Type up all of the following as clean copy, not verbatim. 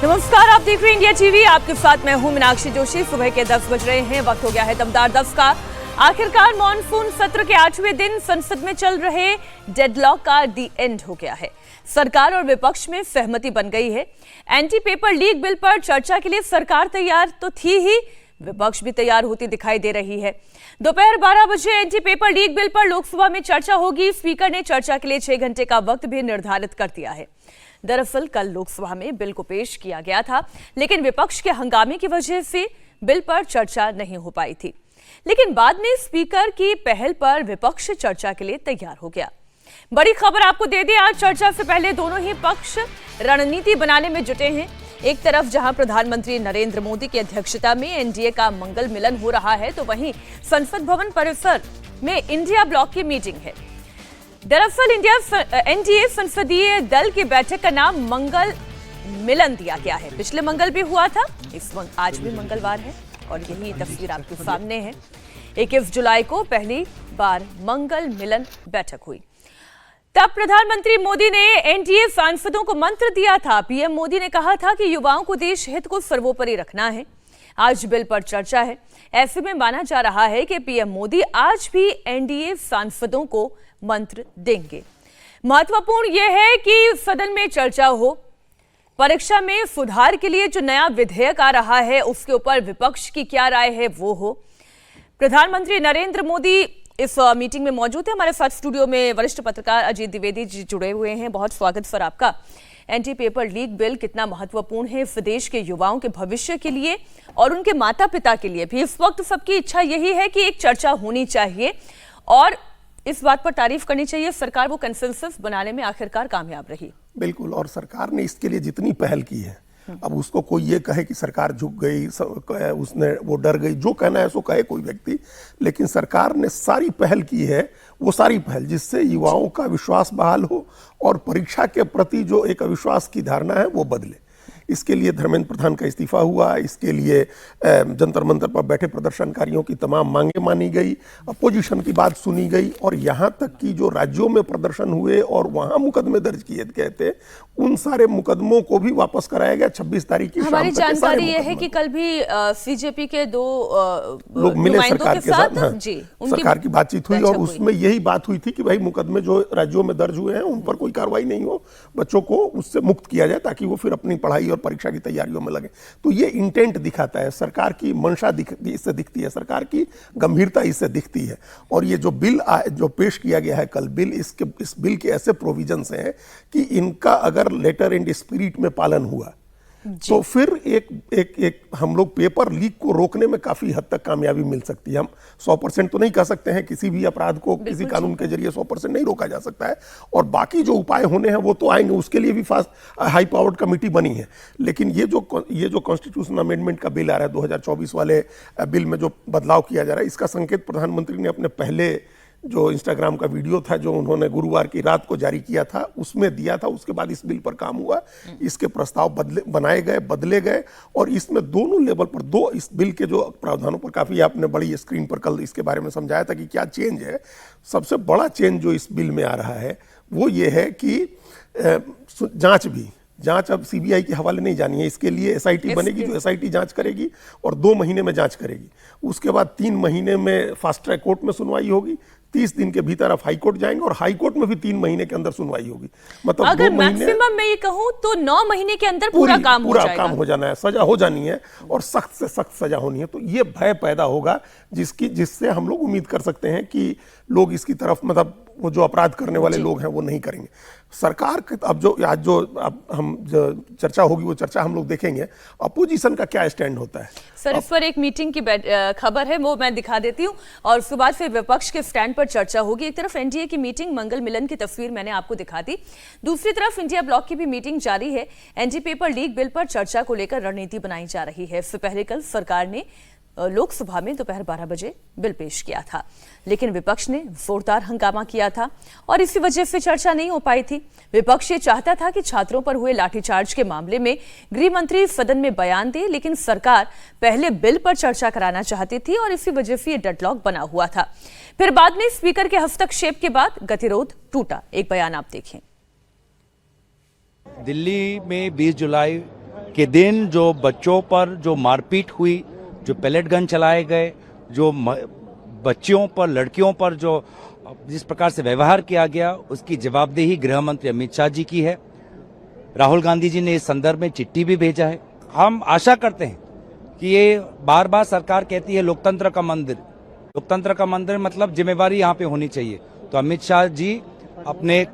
नमस्कार, आप देख रहे हैं इंडिया टीवी। आपके साथ मैं हूं मीनाक्षी जोशी। सुबह के 10 बज रहे हैं, वक्त हो गया है दमदार 10 का। आखिरकार मॉनसून सत्र के 8वें दिन संसद में चल रहे डेडलॉक का दी एंड हो गया है। सरकार और विपक्ष में सहमति बन गई है। एंटी पेपर लीक बिल पर चर्चा के लिए सरकार तैयार तो थी ही, विपक्ष भी तैयार होती दिखाई दे रही है। दोपहर 12 बजे एंटी पेपर लीक बिल पर लोकसभा में चर्चा होगी। स्पीकर ने चर्चा के लिए 6 घंटे का वक्त भी निर्धारित कर दिया है। दरअसल कल लोकसभा में बिल को पेश किया गया था, लेकिन विपक्ष के हंगामे की वजह से बिल पर चर्चा नहीं हो पाई थी। लेकिन बाद में स्पीकर की पहल पर विपक्ष चर्चा के लिए तैयार हो गया। बड़ी खबर आपको दे दें, आज चर्चा से पहले दोनों ही पक्ष रणनीति बनाने में जुटे हैं। एक तरफ जहां प्रधानमंत्री नरेंद्र मोदी की अध्यक्षता में एनडीए का मंगल मिलन हो रहा है, तो वहीं संसद भवन परिसर में इंडिया ब्लॉक की मीटिंग है। दरअसल एनडीए संसदीय दल की बैठक का नाम मंगल मिलन दिया गया है। पिछले मंगल भी हुआ था, आज भी मंगलवार है और यही तस्वीर आपके सामने है। 21 जुलाई को पहली बार मंगल मिलन बैठक हुई। तब प्रधानमंत्री मोदी ने एनडीए सांसदों को मंत्र दिया था। पीएम मोदी ने कहा था कि युवाओं को देश हित को सर्वोपरि रखना है। आज बिल पर चर्चा है। ऐसे में माना जा रहा है कि पीएम मोदी आज भी एनडीए सांसदों को मंत्र देंगे। महत्वपूर्ण यह है कि सदन में चर्चा हो। परीक्षा में सुधार के लिए जो नया विधेयक आ रहा है, उसके ऊपर विपक्ष की क्या राय है वो हो। प्रधानमंत्री नरेंद्र मोदी इस मीटिंग में मौजूद है। हमारे साथ स्टूडियो में वरिष्ठ पत्रकार अजीत द्विवेदी जी जुड़े हुए हैं। बहुत स्वागत सर आपका। एंटी पेपर लीक बिल कितना महत्वपूर्ण है इस देश के युवाओं के भविष्य के लिए और उनके माता पिता के लिए भी। इस वक्त सबकी इच्छा यही है कि एक चर्चा होनी चाहिए और इस बात पर तारीफ करनी चाहिए, सरकार वो कंसेंसस बनाने में आखिरकार कामयाब रही। बिल्कुल, और सरकार ने इसके लिए जितनी पहल की है, अब उसको कोई ये कहे कि सरकार झुक गई, उसने वो डर गई, जो कहना है सो कहे कोई व्यक्ति, लेकिन सरकार ने सारी पहल की है। वो सारी पहल जिससे युवाओं का विश्वास बहाल हो और परीक्षा के प्रति जो एक अविश्वास की धारणा है वो बदले। इसके लिए धर्मेंद्र प्रधान का इस्तीफा हुआ, इसके लिए जंतर मंतर पर बैठे प्रदर्शनकारियों की तमाम मांगे मानी गई, अपोजिशन की बात सुनी गई और यहाँ तक कि जो राज्यों में प्रदर्शन हुए और वहाँ मुकदमे दर्ज किए गए थे, उन सारे मुकदमों को भी वापस कराया गया। 26 तारीख की हमारी जानकारी ये है कि कल भी सीजेपी के 2 लोग मिले सरकार के साथ। हाँ, जी, सरकार की बातचीत हुई और उसमें यही बात हुई थी कि भाई मुकदमे जो राज्यों में दर्ज हुए हैं उन पर कोई कार्रवाई नहीं हो, बच्चों को उससे मुक्त किया जाए ताकि वो फिर अपनी पढ़ाई और परीक्षा की तैयारियों में लगे। तो ये इंटेंट दिखाता है, सरकार की मंशा इससे दिखती है, सरकार की गंभीरता इससे दिखती है। और ये जो बिल जो पेश किया गया है कल बिल, इस बिल के ऐसे प्रोविजंस हैं कि इनका अगर लेटर एंड स्पिरिट में पालन हुआ तो फिर एक हम लोग पेपर लीक को रोकने में काफी हद तक कामयाबी मिल सकती है। हम 100% तो नहीं कह सकते हैं, किसी भी अपराध को किसी कानून के जरिए 100% नहीं रोका जा सकता है और बाकी जो उपाय होने हैं वो तो आएंगे, उसके लिए भी हाई पावर्ड कमेटी बनी है। लेकिन ये जो कॉन्स्टिट्यूशन अमेंडमेंट का बिल आ रहा है 2024 वाले बिल में जो बदलाव किया जा रहा है, इसका संकेत प्रधानमंत्री ने अपने पहले जो इंस्टाग्राम का वीडियो था जो उन्होंने गुरुवार की रात को जारी किया था उसमें दिया था। उसके बाद इस बिल पर काम हुआ, इसके प्रस्ताव बदले गए और इसमें दोनों लेवल पर इस बिल के जो प्रावधानों पर काफ़ी आपने बड़ी स्क्रीन पर कल इसके बारे में समझाया था कि क्या चेंज है। सबसे बड़ा चेंज जो इस बिल में आ रहा है वो ये है कि जांच अब सीबीआई के हवाले नहीं जानी है। इसके लिए एसआईटी बनेगी जो एसआईटी जांच करेगी और 2 महीने में जांच करेगी। उसके बाद 3 महीने में फास्ट ट्रैक कोर्ट में सुनवाई होगी, 30 दिन के भीतर आप हाई कोर्ट जाएंगे और हाई कोर्ट में भी 3 महीने के अंदर सुनवाई होगी। मतलब अगर मैक्सिमम मैं ये कहूं तो 9 महीने के अंदर पूरा काम हो जाना है, सजा हो जानी है और सख्त से सख्त सजा होनी है। तो ये भय पैदा होगा जिससे हम लोग उम्मीद कर सकते हैं कि लोग इसकी तरफ, मतलब वो जो अपराध करने वाले लोग हैं वो नहीं करेंगे। सरकार अब हम चर्चा होगी वो चर्चा हम लोग देखेंगे अपोजिशन का क्या स्टैंड होता है। सर इस पर एक मीटिंग की खबर है, वो मैं दिखा देती हूँ और उसके बाद फिर विपक्ष के स्टैंड पर चर्चा होगी। एक तरफ एनडीए की मीटिंग, मंगल मिलन की तस्वीर मैंने आपको दिखा दी, दूसरी तरफ इंडिया ब्लॉक की भी मीटिंग जारी है। एंटी पेपर लीक बिल पर चर्चा को लेकर रणनीति बनाई जा रही है। इससे पहले कल सरकार ने लोकसभा में दोपहर 12 बजे बिल पेश किया था, लेकिन विपक्ष ने जोरदार हंगामा किया था और इसी वजह से चर्चा नहीं हो पाई थी। विपक्ष ये चाहता था कि छात्रों पर हुए लाठीचार्ज के मामले में गृह मंत्री सदन में बयान दे, लेकिन सरकार पहले बिल पर चर्चा कराना चाहती थी और इसी वजह से ये डेडलॉक बना हुआ था। फिर बाद में स्पीकर के हस्तक्षेप के बाद गतिरोध टूटा। एक बयान आप देखें। दिल्ली में 20 जुलाई के दिन जो बच्चों पर जो मारपीट हुई, जो पैलेट गन चलाए गए, जो बच्चियों पर, लड़कियों पर जो जिस प्रकार से व्यवहार किया गया, उसकी जवाबदेही गृह मंत्री अमित शाह जी की है। राहुल गांधी जी ने इस संदर्भ में चिट्ठी भी भेजा है। हम आशा करते हैं कि ये बार बार सरकार कहती है लोकतंत्र का मंदिर, लोकतंत्र का मंदिर मतलब जिम्मेवारी यहाँ पे होनी चाहिए। तो अमित शाह जी अपने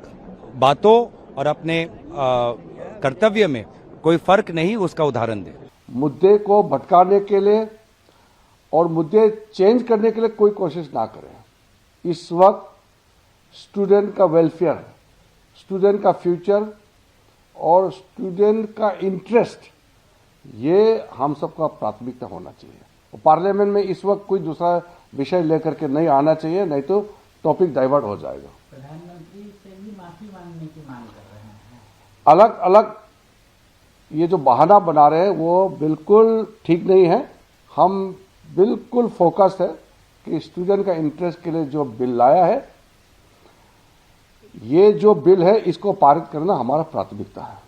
बातों और अपने कर्तव्य में कोई फर्क नहीं, उसका उदाहरण दें। मुद्दे को भटकाने के लिए और मुद्दे चेंज करने के लिए कोई कोशिश ना करें। इस वक्त स्टूडेंट का वेलफेयर, स्टूडेंट का फ्यूचर और स्टूडेंट का इंटरेस्ट, ये हम सबका प्राथमिकता होना चाहिए। पार्लियामेंट में इस वक्त कोई दूसरा विषय लेकर के नहीं आना चाहिए, नहीं तो टॉपिक डाइवर्ट हो जाएगा। प्रधानमंत्री से भी माफी मांगने की मांग कर रहे हैं। अलग अलग ये जो बहाना बना रहे हैं वो बिल्कुल ठीक नहीं है। हम बिल्कुल फोकस्ड है कि स्टूडेंट का इंटरेस्ट के लिए जो बिल लाया है, ये जो बिल है इसको पारित करना हमारा प्राथमिकता है।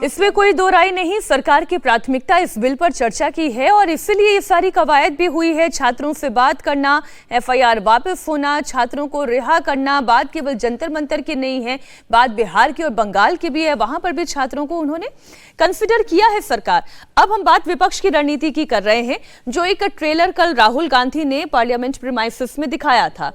इसमें कोई दो राय नहीं, सरकार की प्राथमिकता इस बिल पर चर्चा की है और इसीलिए ये सारी कवायद भी हुई है। छात्रों से बात करना, एफआईआर वापस होना, छात्रों को रिहा करना, बात केवल जंतर मंतर की नहीं है, बात बिहार की और बंगाल की भी है। वहां पर भी छात्रों को उन्होंने कंसिडर किया है सरकार। अब हम बात विपक्ष की रणनीति की कर रहे हैं, जो एक ट्रेलर कल राहुल गांधी ने पार्लियामेंट प्रीमाइसेस में दिखाया था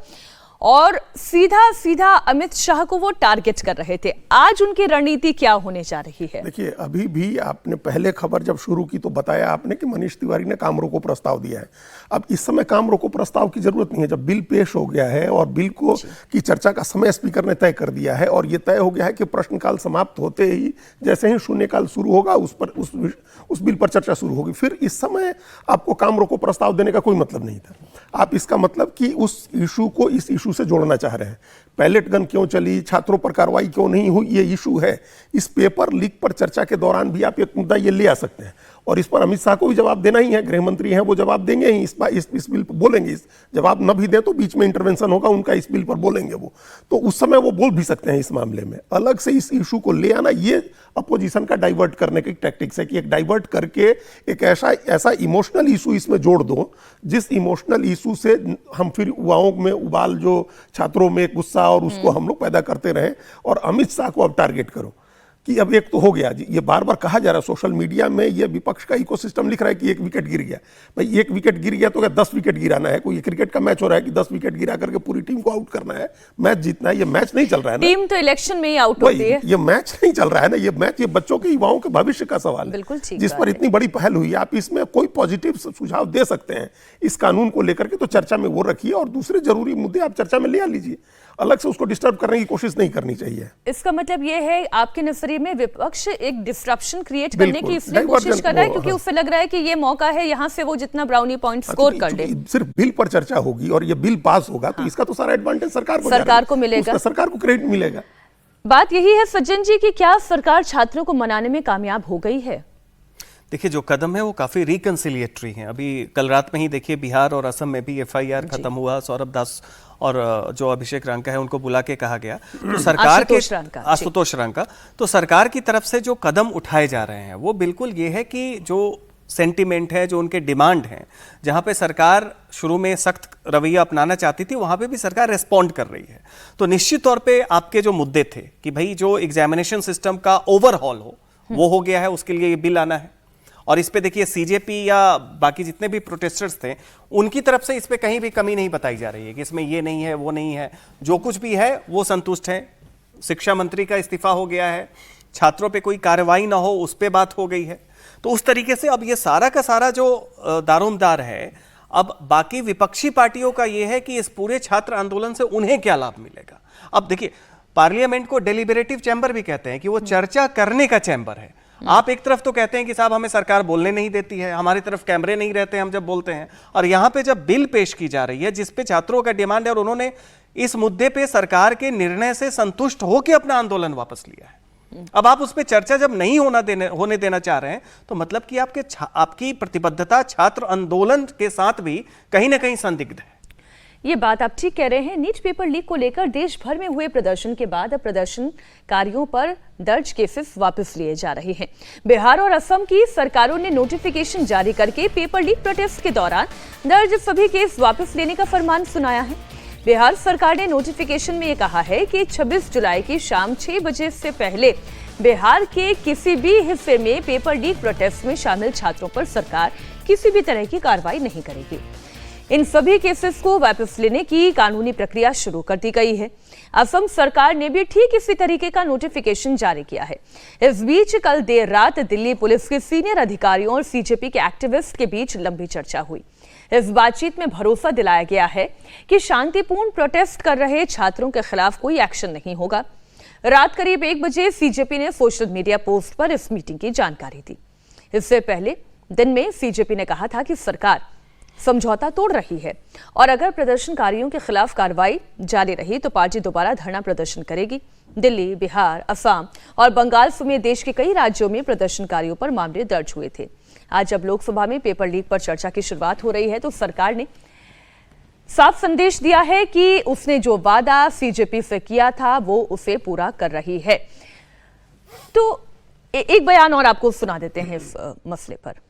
और सीधा सीधा अमित शाह को वो टारगेट कर रहे थे। आज उनकी रणनीति क्या होने जा रही है? देखिए, अभी भी आपने पहले खबर जब शुरू की तो बताया आपने कि मनीष तिवारी ने काम रोको प्रस्ताव दिया है। अब इस समय काम रोको प्रस्ताव की जरूरत नहीं है। जब बिल पेश हो गया है और बिल को की चर्चा का समय स्पीकर ने तय कर दिया है और यह तय हो गया है कि प्रश्नकाल समाप्त होते ही जैसे ही शून्यकाल शुरू होगा उस बिल पर चर्चा शुरू होगी। फिर इस समय आपको काम रोको प्रस्ताव देने का कोई मतलब नहीं था। आप इसका मतलब कि उस इशू को इस इशू से जोड़ना चाह रहे हैं। पैलेट गन क्यों चली, छात्रों पर कार्रवाई क्यों नहीं हुई, ये इशू है। इस पेपर लीक पर चर्चा के दौरान भी आप एक मुद्दा ये ले आ सकते हैं और इस पर अमित शाह को भी जवाब देना ही है। गृह मंत्री हैं, वो जवाब देंगे ही। इस बिल पर बोलेंगे। इस जवाब न भी दें तो बीच में इंटरवेंशन होगा उनका, इस बिल पर बोलेंगे वो, तो उस समय वो बोल भी सकते हैं। इस मामले में अलग से इस इशू को ले आना, ये अपोजिशन का डाइवर्ट करने की टैक्टिक्स है कि एक डाइवर्ट करके एक ऐसा इमोशनल इशू इसमें जोड़ दो जिस इमोशनल इशू से हम फिर युवाओं में उबाल, जो छात्रों में गुस्सा और उसको हम लोग पैदा करते रहे और अमित शाह को अब टारगेट करो कि अब एक तो हो गया जी। ये बार बार कहा जा रहा है सोशल मीडिया में, ये विपक्ष का इकोसिस्टम लिख रहा है कि एक विकेट गिर गया। भाई एक विकेट गिर गया तो क्या 10 विकेट गिराना है? कोई क्रिकेट का मैच हो रहा है कि 10 विकेट गिरा करके पूरी टीम को आउट करना है, मैच जीतना है? ये मैच नहीं चल रहा है ना। टीम तो इलेक्शन में ही आउट होती है। ये मैच नहीं चल रहा है ना। ये मैच ये बच्चों के, युवाओं के भविष्य का सवाल है, जिस पर इतनी बड़ी पहल हुई है। आप इसमें कोई पॉजिटिव सुझाव दे सकते हैं इस कानून को लेकर के, तो चर्चा में वो रखिए और दूसरे जरूरी मुद्दे आप चर्चा में ले आ लीजिए। अलग से उसको डिस्टर्ब करने की कोशिश नहीं करनी चाहिए। इसका मतलब ये है आपके नजरिए में विपक्ष एक डिस्ट्रप्शन क्रिएट करने की इसलिए कोशिश कर रहा है क्योंकि उसे लग रहा है कि ये मौका है, यहाँ से वो जितना ब्राउनी पॉइंट स्कोर कर दे। सिर्फ बिल पर चर्चा होगी और ये बिल पास होगा तो इसका तो सारा एडवांटेज सरकार को मिलेगा, सरकार को क्रेडिट मिलेगा। बात यही है सज्जन जी कि क्या सरकार छात्रों को मनाने में कामयाब हो गई है? देखिए, जो कदम है वो काफ़ी रिकंसिलिएटरी है। अभी कल रात में ही देखिए बिहार और असम में भी एफआईआर खत्म हुआ। सौरभ दास और जो अभिषेक रंका है उनको बुला के कहा गया। तो सरकार के आशुतोष रंका, तो सरकार की तरफ से जो कदम उठाए जा रहे हैं वो बिल्कुल ये है कि जो सेंटिमेंट है, जो उनके डिमांड हैं, जहां पे सरकार शुरू में सख्त रवैया अपनाना चाहती थी वहां पे भी सरकार रेस्पॉन्ड कर रही है। तो निश्चित तौर पे आपके जो मुद्दे थे कि भाई जो एग्जामिनेशन सिस्टम का ओवरहॉल हो वो हो गया है, उसके लिए ये बिल आना है। और इस पे देखिए सीजेपी या बाकी जितने भी प्रोटेस्टर्स थे उनकी तरफ से इस पे कहीं भी कमी नहीं बताई जा रही है कि इसमें ये नहीं है वो नहीं है। जो कुछ भी है वो संतुष्ट है। शिक्षा मंत्री का इस्तीफा हो गया है, छात्रों पे कोई कार्रवाई ना हो उस पे बात हो गई है। तो उस तरीके से अब ये सारा का सारा जो दारोमदार है, अब बाकी विपक्षी पार्टियों का ये है कि इस पूरे छात्र आंदोलन से उन्हें क्या लाभ मिलेगा। अब देखिए, पार्लियामेंट को डेलिबरेटिव चैम्बर भी कहते हैं कि वो चर्चा करने का चैम्बर है। आप एक तरफ तो कहते हैं कि साहब हमें सरकार बोलने नहीं देती है, हमारी तरफ कैमरे नहीं रहते हम जब बोलते हैं, और यहां पे जब बिल पेश की जा रही है जिसपे छात्रों का डिमांड है और उन्होंने इस मुद्दे पे सरकार के निर्णय से संतुष्ट होकर अपना आंदोलन वापस लिया है, अब आप उस पर चर्चा जब नहीं होने देना चाह रहे हैं तो मतलब कि आपकी प्रतिबद्धता छात्र आंदोलन के साथ भी कहीं ना कहीं संदिग्ध है। ये बात आप ठीक कह रहे हैं। नीट पेपर लीक को लेकर देश भर में हुए प्रदर्शन के बाद अब प्रदर्शनकारियों पर दर्ज केसेस वापस लिए जा रहे हैं। बिहार और असम की सरकारों ने नोटिफिकेशन जारी करके पेपर लीक प्रोटेस्ट के दौरान दर्ज सभी केस वापस लेने का फरमान सुनाया है। बिहार सरकार ने नोटिफिकेशन में ये कहा है कि 26 जुलाई की शाम 6 बजे से पहले बिहार के किसी भी हिस्से में पेपर लीक प्रोटेस्ट में शामिल छात्रों पर सरकार किसी भी तरह की कार्रवाई नहीं करेगी। इन सभी केसेस को वापस लेने की कानूनी प्रक्रिया शुरू कर दी गई है। असम सरकार ने भी ठीक इसी तरीके का नोटिफिकेशन जारी किया है। इस बीच कल देर रात दिल्ली पुलिस के सीनियर अधिकारियों और सीजेपी के एक्टिविस्ट के बीच लंबी चर्चा हुई। इस बातचीत में भरोसा दिलाया गया है कि शांतिपूर्ण प्रोटेस्ट कर रहे छात्रों के खिलाफ कोई एक्शन नहीं होगा। रात करीब 1 बजे सीजेपी ने सोशल मीडिया पोस्ट पर इस मीटिंग की जानकारी दी। इससे पहले दिन में सीजेपी ने कहा था कि सरकार समझौता तोड़ रही है और अगर प्रदर्शनकारियों के खिलाफ कार्रवाई जारी रही तो पार्टी दोबारा धरना प्रदर्शन करेगी। दिल्ली, बिहार, असम और बंगाल समेत देश के कई राज्यों में प्रदर्शनकारियों पर मामले दर्ज हुए थे। आज जब लोकसभा में पेपर लीक पर चर्चा की शुरुआत हो रही है तो सरकार ने साफ संदेश दिया है कि उसने जो वादा सीजेपी से किया था वो उसे पूरा कर रही है। तो एक बयान और आपको सुना देते हैं इस मसले पर।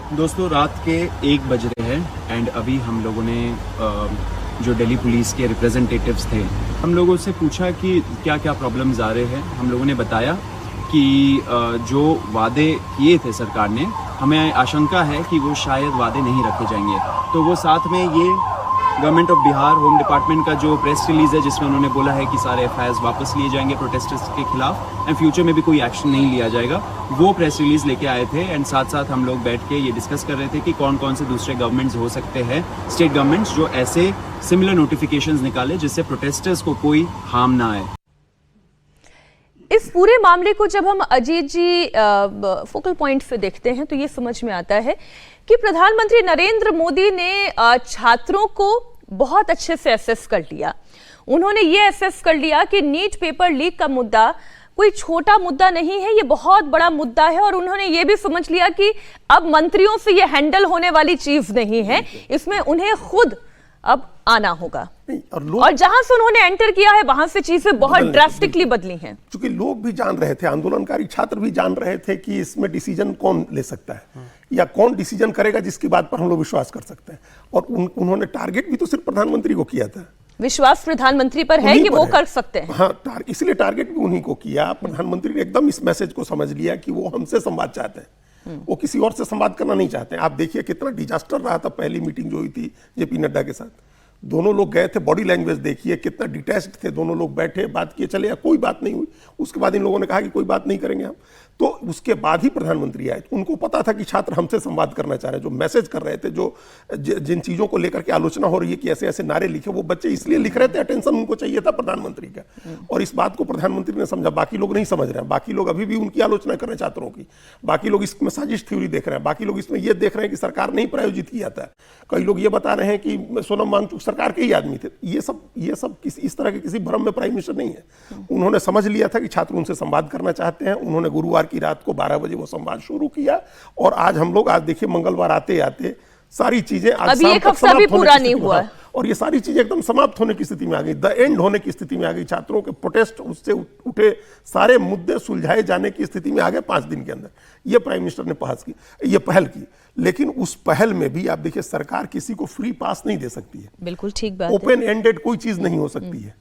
दोस्तों, रात के 1 बज रहे हैं एंड अभी हम लोगों ने जो दिल्ली पुलिस के रिप्रेजेंटेटिव्स थे, हम लोगों से पूछा कि क्या क्या प्रॉब्लम्स आ रहे हैं। हम लोगों ने बताया कि जो वादे किए थे सरकार ने, हमें आशंका है कि वो शायद वादे नहीं रखे जाएंगे। तो वो साथ में ये government of Bihar home department का जो प्रेस रिलीज है जिसमें उन्होंने बोला है कि सारे एफआईआर्स वापस लिए जाएंगे प्रोटेस्टर्स के खिलाफ एंड फ्यूचर में भी कोई एक्शन नहीं लिया जाएगा, वो प्रेस रिलीज लेके आए थे। एंड साथ साथ हम लोग बैठ के ये डिस्कस कर रहे थे कि कौन कौन से दूसरे गवर्नमेंट्स हो सकते हैं, स्टेट गवर्नमेंट्स, जो ऐसे सिमिलर नोटिफिकेशंस निकाले जिससे प्रोटेस्टर्स को कोई हार्म ना आए। इस पूरे मामले को जब हम अजीत जी फोकल पॉइंट से देखते हैं तो ये समझ में आता है कि प्रधानमंत्री नरेंद्र मोदी ने छात्रों को बहुत अच्छे से असेस कर लिया। उन्होंने ये असेस कर लिया कि नीट पेपर लीक का मुद्दा कोई छोटा मुद्दा नहीं है, ये बहुत बड़ा मुद्दा है। और उन्होंने ये भी समझ लिया कि अब मंत्रियों से ये हैंडल होने वाली चीज नहीं है, इसमें उन्हें खुद अब आना होगा। और जहां से उन्होंने एंटर किया है वहां से चीजें बहुत ड्रास्टिकली बदली हैं। क्योंकि लोग भी जान रहे थे, आंदोलनकारी छात्र भी जान रहे थे कि इसमें डिसीजन कौन ले सकता है या कौन डिसीजन करेगा जिसकी बात पर हम लोग विश्वास कर सकते हैं। और उन्होंने टारगेट भी तो सिर्फ प्रधानमंत्री को किया था। विश्वास प्रधानमंत्री पर है कि वो कर सकते हैं। हाँ, इसलिए टारगेट भी उन्हीं को किया। प्रधानमंत्री ने एकदम इस मैसेज को समझ लिया कि वो हमसे संवाद चाहते हैं, वो किसी और से संवाद करना नहीं चाहते हैं। आप देखिए कितना डिजास्टर रहा था पहली मीटिंग जो हुई थी जेपी नड्डा के साथ। दोनों लोग गए थे, बॉडी लैंग्वेज देखिए कितना डिटैच्ड थे। दोनों लोग बैठे, बात किए, चले, या कोई बात नहीं हुई। उसके बाद इन लोगों ने कहा कि कोई बात नहीं करेंगे हम। तो उसके बाद ही प्रधानमंत्री आए। उनको पता था कि छात्र हमसे संवाद करना चाह रहे हैं, जो मैसेज कर रहे थे, जो जिन चीजों को लेकर के आलोचना हो रही है कि ऐसे ऐसे नारे लिखे, वो बच्चे इसलिए लिख रहे थे, अटेंशन उनको चाहिए था प्रधानमंत्री का। और इस बात को प्रधानमंत्री ने समझा। बाकी लोग नहीं समझ रहे हैं, बाकी लोग अभी भी उनकी आलोचना कर रहे हैं छात्रों की। बाकी लोग इसमें साजिश थ्योरी देख रहे हैं, बाकी लोग इसमें यह देख रहे हैं कि सरकार ने ही प्रायोजित किया था। कई लोग ये बता रहे हैं कि सोनम वांगचुक सरकार के ही आदमी थे। ये सब इस तरह के किसी भ्रम में प्राइम मिनिस्टर नहीं है। उन्होंने समझ लिया था कि छात्र उनसे संवाद करना चाहते हैं। उन्होंने गुरुवार की रात को 12 बजे वो संवाद शुरू किया। और आज हम लोग, आज देखिए मंगलवार आते आते सारी चीजें आज अभी एक हफ्ता भी पूरा नहीं हुआ है और ये सारी चीजें एकदम समाप्त होने की स्थिति में आ गई, द एंड होने की स्थिति में आ गई। छात्रों के प्रोटेस्ट, उससे उठे सारे मुद्दे सुलझाए जाने की स्थिति में आ गए 5 दिन के अंदर। ये प्राइम मिनिस्टर ने पहल की। लेकिन उस पहल में भी आप देखिए सरकार किसी को फ्री पास नहीं दे सकती है। बिल्कुल ठीक बात, ओपन एंडेड कोई चीज नहीं हो सकती है।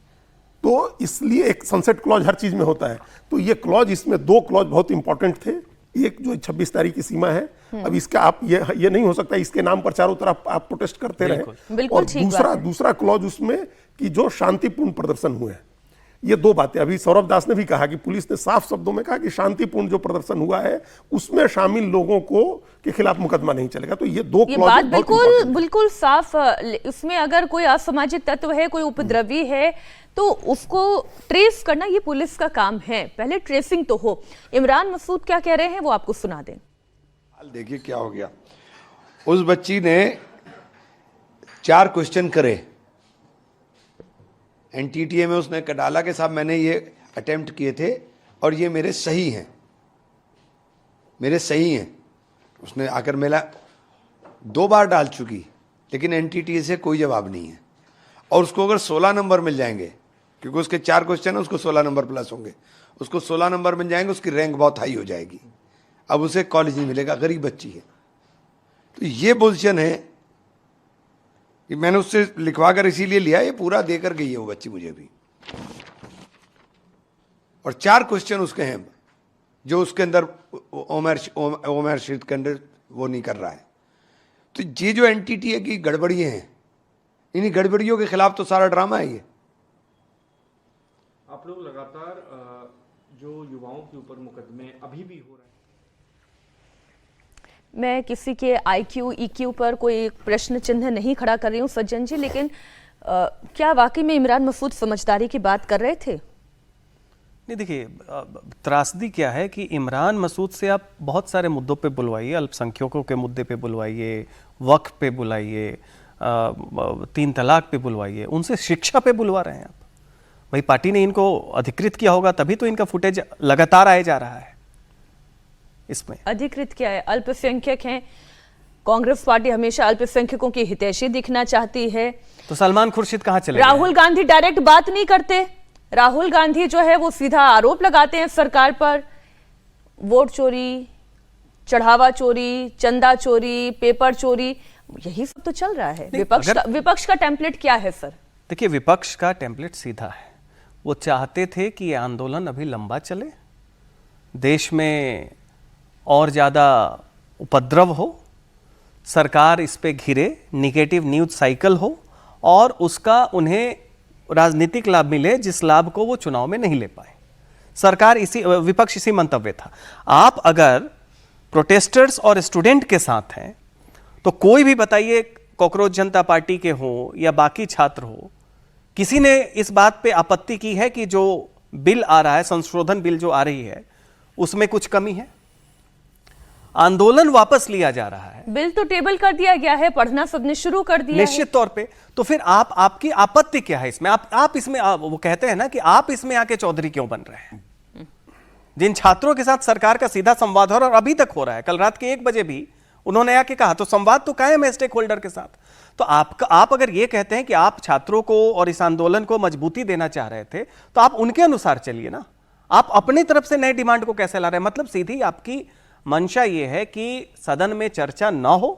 तो इसलिए एक सनसेट क्लॉज हर चीज में होता है। तो ये क्लॉज, इसमें 2 क्लॉज बहुत इंपॉर्टेंट थे। एक जो 26 तारीख की सीमा है, अब इसका आप ये नहीं हो सकता इसके नाम पर चारों तरफ आप प्रोटेस्ट करते रहे। और दूसरा क्लॉज उसमें कि जो शांतिपूर्ण प्रदर्शन हुए, ये 2 बातें। अभी सौरभ दास ने भी कहा कि पुलिस ने साफ शब्दों में कहा कि शांतिपूर्ण जो प्रदर्शन हुआ है उसमें शामिल लोगों को के खिलाफ मुकदमा नहीं चलेगा। तो ये 2 ये बात बिल्कुल साफ। इसमें अगर कोई असामाजिक तत्व है, कोई उपद्रवी है, तो उसको ट्रेस करना ये पुलिस का काम है। पहले ट्रेसिंग तो हो। इमरान मसूद क्या कह रहे हैं वो आपको सुना दें। देखिए क्या हो गया। उस बच्ची ने 4 क्वेश्चन करे एनटीटीए में। उसने डाला कि साहब मैंने ये अटेम्प्ट किए थे और ये मेरे सही हैं। उसने आकर मेला 2 बार डाल चुकी, लेकिन एनटीटीए से कोई जवाब नहीं है। और उसको अगर 16 नंबर मिल जाएंगे, क्योंकि उसके 4 क्वेश्चन है, उसको 16 नंबर प्लस होंगे, उसको 16 नंबर मिल जाएंगे, उसकी रैंक बहुत हाई हो जाएगी। अब उसे कॉलेज नहीं मिलेगा, गरीब बच्ची है। तो ये पोजीशन है कि मैंने उससे लिखवा कर इसीलिए लिया, ये पूरा देकर गई है वो बच्ची मुझे भी। और 4 क्वेश्चन उसके हैं जो उसके अंदर ओमर शीट के अंदर वो नहीं कर रहा है। तो ये जो एनटीटीए की गड़बड़ियां हैं, इन्हीं गड़बड़ियों के खिलाफ तो सारा ड्रामा है ये। आप लोग लगातार जो युवाओं के ऊपर मुकदमे अभी भी हो रहे हैं, मैं किसी के आईक्यू ईक्यू पर कोई प्रश्न चिन्ह नहीं खड़ा कर रही हूँ सज्जन जी, लेकिन क्या वाकई में इमरान मसूद समझदारी की बात कर रहे थे? नहीं, देखिए, त्रासदी क्या है कि इमरान मसूद से आप बहुत सारे मुद्दों पे बुलवाइए, अल्पसंख्यकों के मुद्दे पे बुलवाइए, वक्फ पे बुलाइए, 3 तलाक पे बुलवाइए, उनसे शिक्षा पे बुलवा रहे हैं आप। भाई पार्टी ने इनको अधिकृत किया होगा तभी तो इनका फुटेज लगातार आए जा रहा है। इसमें अधिकृत क्या है? अल्पसंख्यक हैं, कांग्रेस पार्टी हमेशा अल्पसंख्यकों की हितैषी दिखना चाहती है। तो सलमान खुर्शीद कहाँ चले गए? राहुल गांधी डायरेक्ट बात नहीं करते। राहुल गांधी जो है वो सीधा आरोप लगाते हैं सरकार पर, वोट चोरी, चढ़ावा चोरी, चंदा चोरी, पेपर चोरी, यही सब तो चल रहा है। विपक्ष का टेम्पलेट क्या है सर? देखिए, विपक्ष का टेम्पलेट सीधा है। वो चाहते थे कि ये आंदोलन अभी लंबा चले, देश में और ज़्यादा उपद्रव हो, सरकार इस पे घिरे, निगेटिव न्यूज साइकिल हो और उसका उन्हें राजनीतिक लाभ मिले जिस लाभ को वो चुनाव में नहीं ले पाए। सरकार विपक्ष इसी मंतव्य था। आप अगर प्रोटेस्टर्स और स्टूडेंट के साथ हैं तो कोई भी बताइए, कॉकरोच जनता पार्टी के हो या बाकी छात्र हो, किसी ने इस बात पे आपत्ति की है कि जो बिल आ रहा है, संशोधन बिल जो आ रही है, उसमें कुछ कमी है? आंदोलन वापस लिया जा रहा है, बिल तो टेबल कर दिया गया है, पढ़ना सबने शुरू कर दिया निश्चित तौर पे। तो फिर आपकी आपत्ति क्या है इसमें? आप इसमें वो कहते हैं ना कि आप इसमें आके चौधरी क्यों बन रहे हैं? जिन छात्रों के साथ सरकार का सीधा संवाद हो रहा है और अभी तक हो रहा है, कल रात के 1 बजे भी उन्होंने आके कहा, तो संवाद तो कायम है स्टेक होल्डर के साथ। तो आप अगर ये कहते हैं कि आप छात्रों को और इस आंदोलन को मजबूती देना चाह रहे थे, तो आप उनके अनुसार चलिए ना। आप अपनी तरफ से नए डिमांड को कैसे ला रहे हैं? मतलब सीधी आपकी मंशा ये है कि सदन में चर्चा ना हो।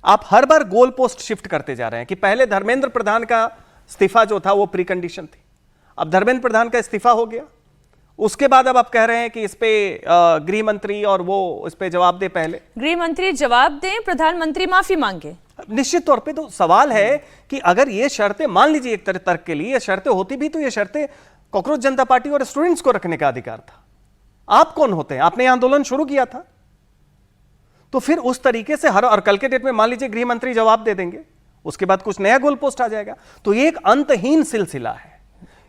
आप हर बार गोल पोस्ट शिफ्ट करते जा रहे हैं कि पहले धर्मेंद्र प्रधान का इस्तीफा जो था वो प्री कंडीशन थी, अब धर्मेंद्र प्रधान का इस्तीफा हो गया, उसके बाद अब आप कह रहे हैं कि इस पे गृह मंत्री और वो इस पे जवाब दे। पहले गृह मंत्री जवाब दें, प्रधानमंत्री माफी मांगे। निश्चित तौर पे तो सवाल है कि अगर ये शर्तें, मान लीजिए एक तर्क के लिए ये शर्तें होती भी, तो ये शर्तें कॉकरोच जनता पार्टी और स्टूडेंट्स को रखने का अधिकार था। आप कौन होते हैं? आपने आंदोलन शुरू किया था। तो फिर उस तरीके से और कल के डेट में मान लीजिए गृह मंत्री जवाब दे देंगे, उसके बाद कुछ नया गोल पोस्ट आ जाएगा, तो ये एक अंतहीन सिलसिला है।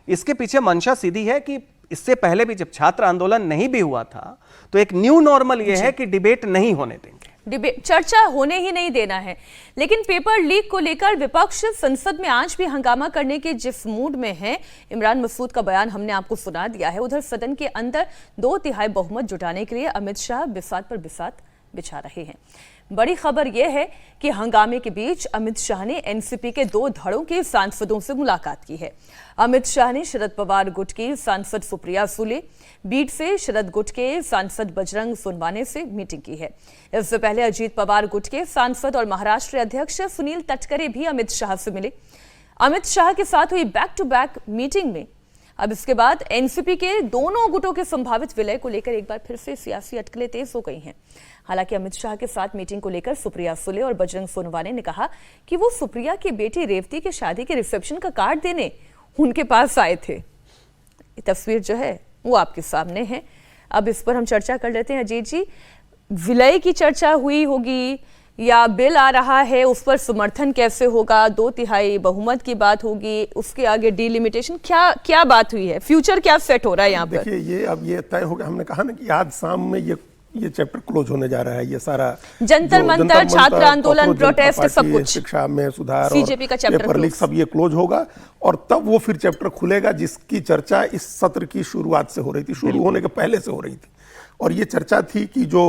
इसके पीछे मंशा सीधी है कि इससे पहले भी जब छात्र आंदोलन नहीं भी हुआ था, तो एक न्यू नॉर्मल यह है कि डिबेट नहीं होने देंगे, डिबेट, चर्चा होने ही नहीं देना है। लेकिन पेपर लीक को लेकर विपक्ष संसद में आज भी हंगामा करने के जिस मूड में है, इमरान मसूद का बयान हमने आपको सुना दिया है। उधर सदन के अंदर 2/3 बहुमत जुटाने के लिए अमित शाह बिसात पर बिसात बिछा रहे हैं। बड़ी खबर यह है कि हंगामे के बीच अमित शाह ने एनसीपी के 2 धड़ों के सांसदों से मुलाकात की है। अमित शाह ने शरद पवार गुट की सांसद सुप्रिया सुले, बीट से शरद गुट के सांसद बजरंग सोनवाने से मीटिंग की है। इससे पहले अजीत पवार गुट के सांसद और महाराष्ट्र अध्यक्ष सुनील तटकरे भी अमित शाह से मिले। अमित शाह के साथ हुई बैक टू बैक मीटिंग में अब इसके बाद एनसीपी के दोनों गुटों के संभावित विलय को लेकर एक बार फिर से सियासी अटकलें तेज हो गई हैं। हालांकि अमित शाह के साथ मीटिंग को लेकर सुप्रिया सुले और बजरंग सोनवाने ने कहा कि वो सुप्रिया की बेटी रेवती के शादी के रिसेप्शन का कार्ड देने उनके पास आए थे। ये तस्वीर जो है वो आपके सामने है। अब इस पर हम चर्चा कर लेते हैं। अजीत जी, विलय की चर्चा हुई होगी या बिल आ रहा है उस पर समर्थन कैसे होगा? 2/3 बहुमत की बात होगी, उसके आगे डिलिमिटेशन, क्या बात हुई है? फ्यूचर क्या सेट हो रहा है यहाँ पर? देखिए, ये अब ये तय हो गया। हमने कहा ना कि आज शाम में ये चैप्टर क्लोज होने जा रहा है। ये सारा जंतर मंतर, छात्र आंदोलन, प्रोटेस्ट, सब कुछ, शिक्षा में सुधार, सीजेपी का चैप्टर पेपर लीक, सब ये क्लोज होगा और तब वो फिर चैप्टर खुलेगा जिसकी चर्चा इस सत्र की शुरुआत से हो रही थी, शुरू होने के पहले से हो रही थी। और ये चर्चा थी कि जो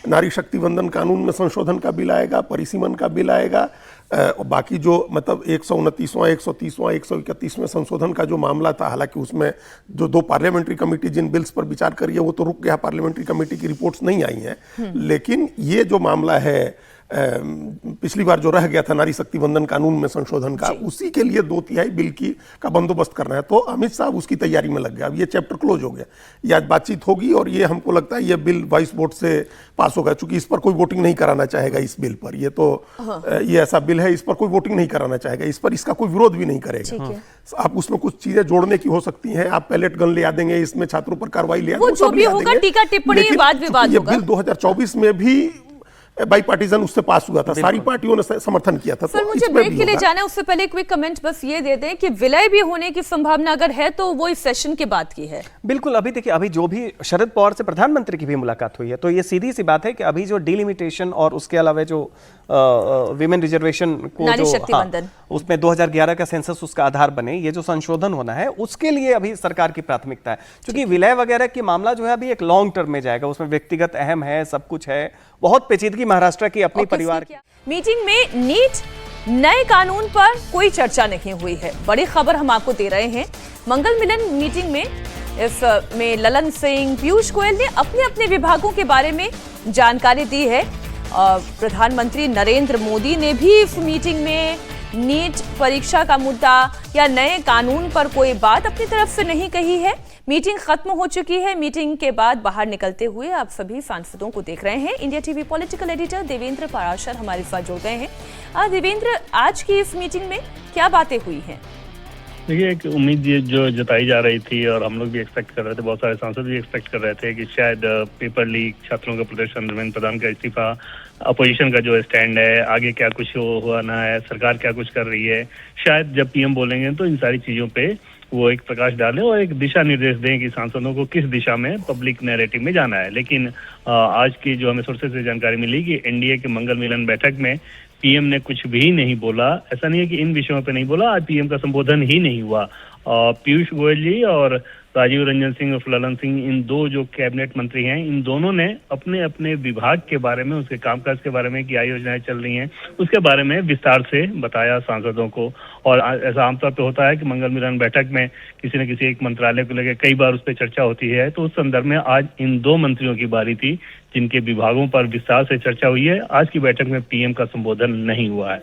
नारी शक्ति वंदन कानून में संशोधन का बिल आएगा, परिसीमन का बिल आएगा, बाकी जो मतलब 129वां 130वां 131वें संशोधन का जो मामला था, हालांकि उसमें जो 2 पार्लियामेंट्री कमेटी जिन बिल्स पर विचार करी है वो तो रुक गया, पार्लियामेंट्री कमेटी की रिपोर्ट्स नहीं आई हैं। लेकिन ये जो मामला है पिछली बार जो रह गया था नारी शक्ति वंदन कानून में संशोधन का, उसी के लिए 2/3 बिल का बंदोबस्त करना है। तो अमित साहब उसकी तैयारी में लग गया। अब ये चैप्टर क्लोज हो गया, ये आज बातचीत होगी और ये हमको लगता है ये बिल वॉइस वोट से पास होगा, चूंकि इस पर कोई वोटिंग नहीं कराना चाहेगा इस बिल पर। ये तो ये ऐसा बिल है, इस पर कोई वोटिंग नहीं कराना चाहेगा, इस पर इसका कोई विरोध भी नहीं करेगा। आप उसमें कुछ चीजें जोड़ने की हो सकती हैं, आप पैलेट गन ले आ देंगे, इसमें छात्रों पर कार्रवाई ले वो जो भी होगा, टीका टिप्पणी वाद विवाद ये होगा। बिल 2024 में भी बाई पार्टीजन उससे पास हुआ था, सारी पार्टियों ने समर्थन किया था। सर मुझे ब्रेक के लिए जाना है, उससे पहले क्विक कमेंट बस ये दे दें कि विलय भी होने की संभावना अगर है तो वो इस सेशन के बाद की है। बिल्कुल, अभी देखिए, अभी जो भी शरद पवार से प्रधानमंत्री की भी मुलाकात हुई है, तो ये सीधी सी बात है कि अभी जो डिलिमिटेशन और उसके अलावा जो विमेन रिजर्वेशन को नारी जो शक्ति वंदन, उसमें 2011 का सेंसस उसका आधार बने, ये जो संशोधन होना है उसके लिए अभी सरकार की प्राथमिकता है। क्योंकि विलय वगैरह की मामला जो है अभी एक लॉन्ग टर्म में जाएगा, उसमें व्यक्तिगत अहम है, सब कुछ है, बहुत पेचीदगी महाराष्ट्र की अपनी परिवार की। मीटिंग में नीट नए कानून पर कोई चर्चा नहीं हुई है, बड़ी खबर हम आपको दे रहे हैं। मंगल मिलन मीटिंग में इसमें ललन सिंह, पीयूष गोयल ने अपने अपने विभागों के बारे में जानकारी दी है। प्रधानमंत्री नरेंद्र मोदी ने भी इस मीटिंग में नीट परीक्षा का मुद्दा या नए कानून पर कोई बात अपनी तरफ से नहीं कही है। मीटिंग खत्म हो चुकी है। मीटिंग के बाद बाहर निकलते हुए आप सभी सांसदों को देख रहे हैं। India TV political editor Devendra Parashar हमारे साथ जुड़ गए हैं। देवेंद्र, आज की इस मीटिंग में क्या बातें हुई हैं? देखिए, एक उम्मीद जो जताई जा रही थी और हम लोग भी एक्सपेक्ट कर रहे थे, बहुत सारे सांसद भी एक्सपेक्ट कर रहे थे कि शायद पेपर लीक, छात्रों का प्रदर्शन, धर्मेंद्र प्रधान का इस्तीफा, अपोजिशन का जो स्टैंड है, आगे क्या कुछ हुआ ना है, सरकार क्या कुछ कर रही है, शायद जब पीएम बोलेंगे तो इन सारी चीजों पे वो एक प्रकाश डालें और एक दिशा निर्देश दें कि सांसदों को किस दिशा में पब्लिक नैरेटिव में जाना है। लेकिन आज की जो हमें सोर्सेज से जानकारी मिली कि एनडीए के मंगल मिलन बैठक में पीएम ने कुछ भी नहीं बोला। ऐसा नहीं है कि इन विषयों पे नहीं बोला, आज पीएम का संबोधन ही नहीं हुआ। पीयूष गोयल जी और राजीव रंजन सिंह और ललन सिंह, इन दो जो कैबिनेट मंत्री हैं, इन दोनों ने अपने अपने विभाग के बारे में, उसके कामकाज के बारे में, क्या योजनाएं चल रही हैं, उसके बारे में विस्तार से बताया सांसदों को। और ऐसा आमतौर पे होता है कि मंगल मिलन बैठक में किसी न किसी एक मंत्रालय को लेकर कई बार उस पर चर्चा होती है, तो उस संदर्भ में आज इन दो मंत्रियों की बारी थी जिनके विभागों पर विस्तार से चर्चा हुई है। आज की बैठक में पीएम का संबोधन नहीं हुआ है।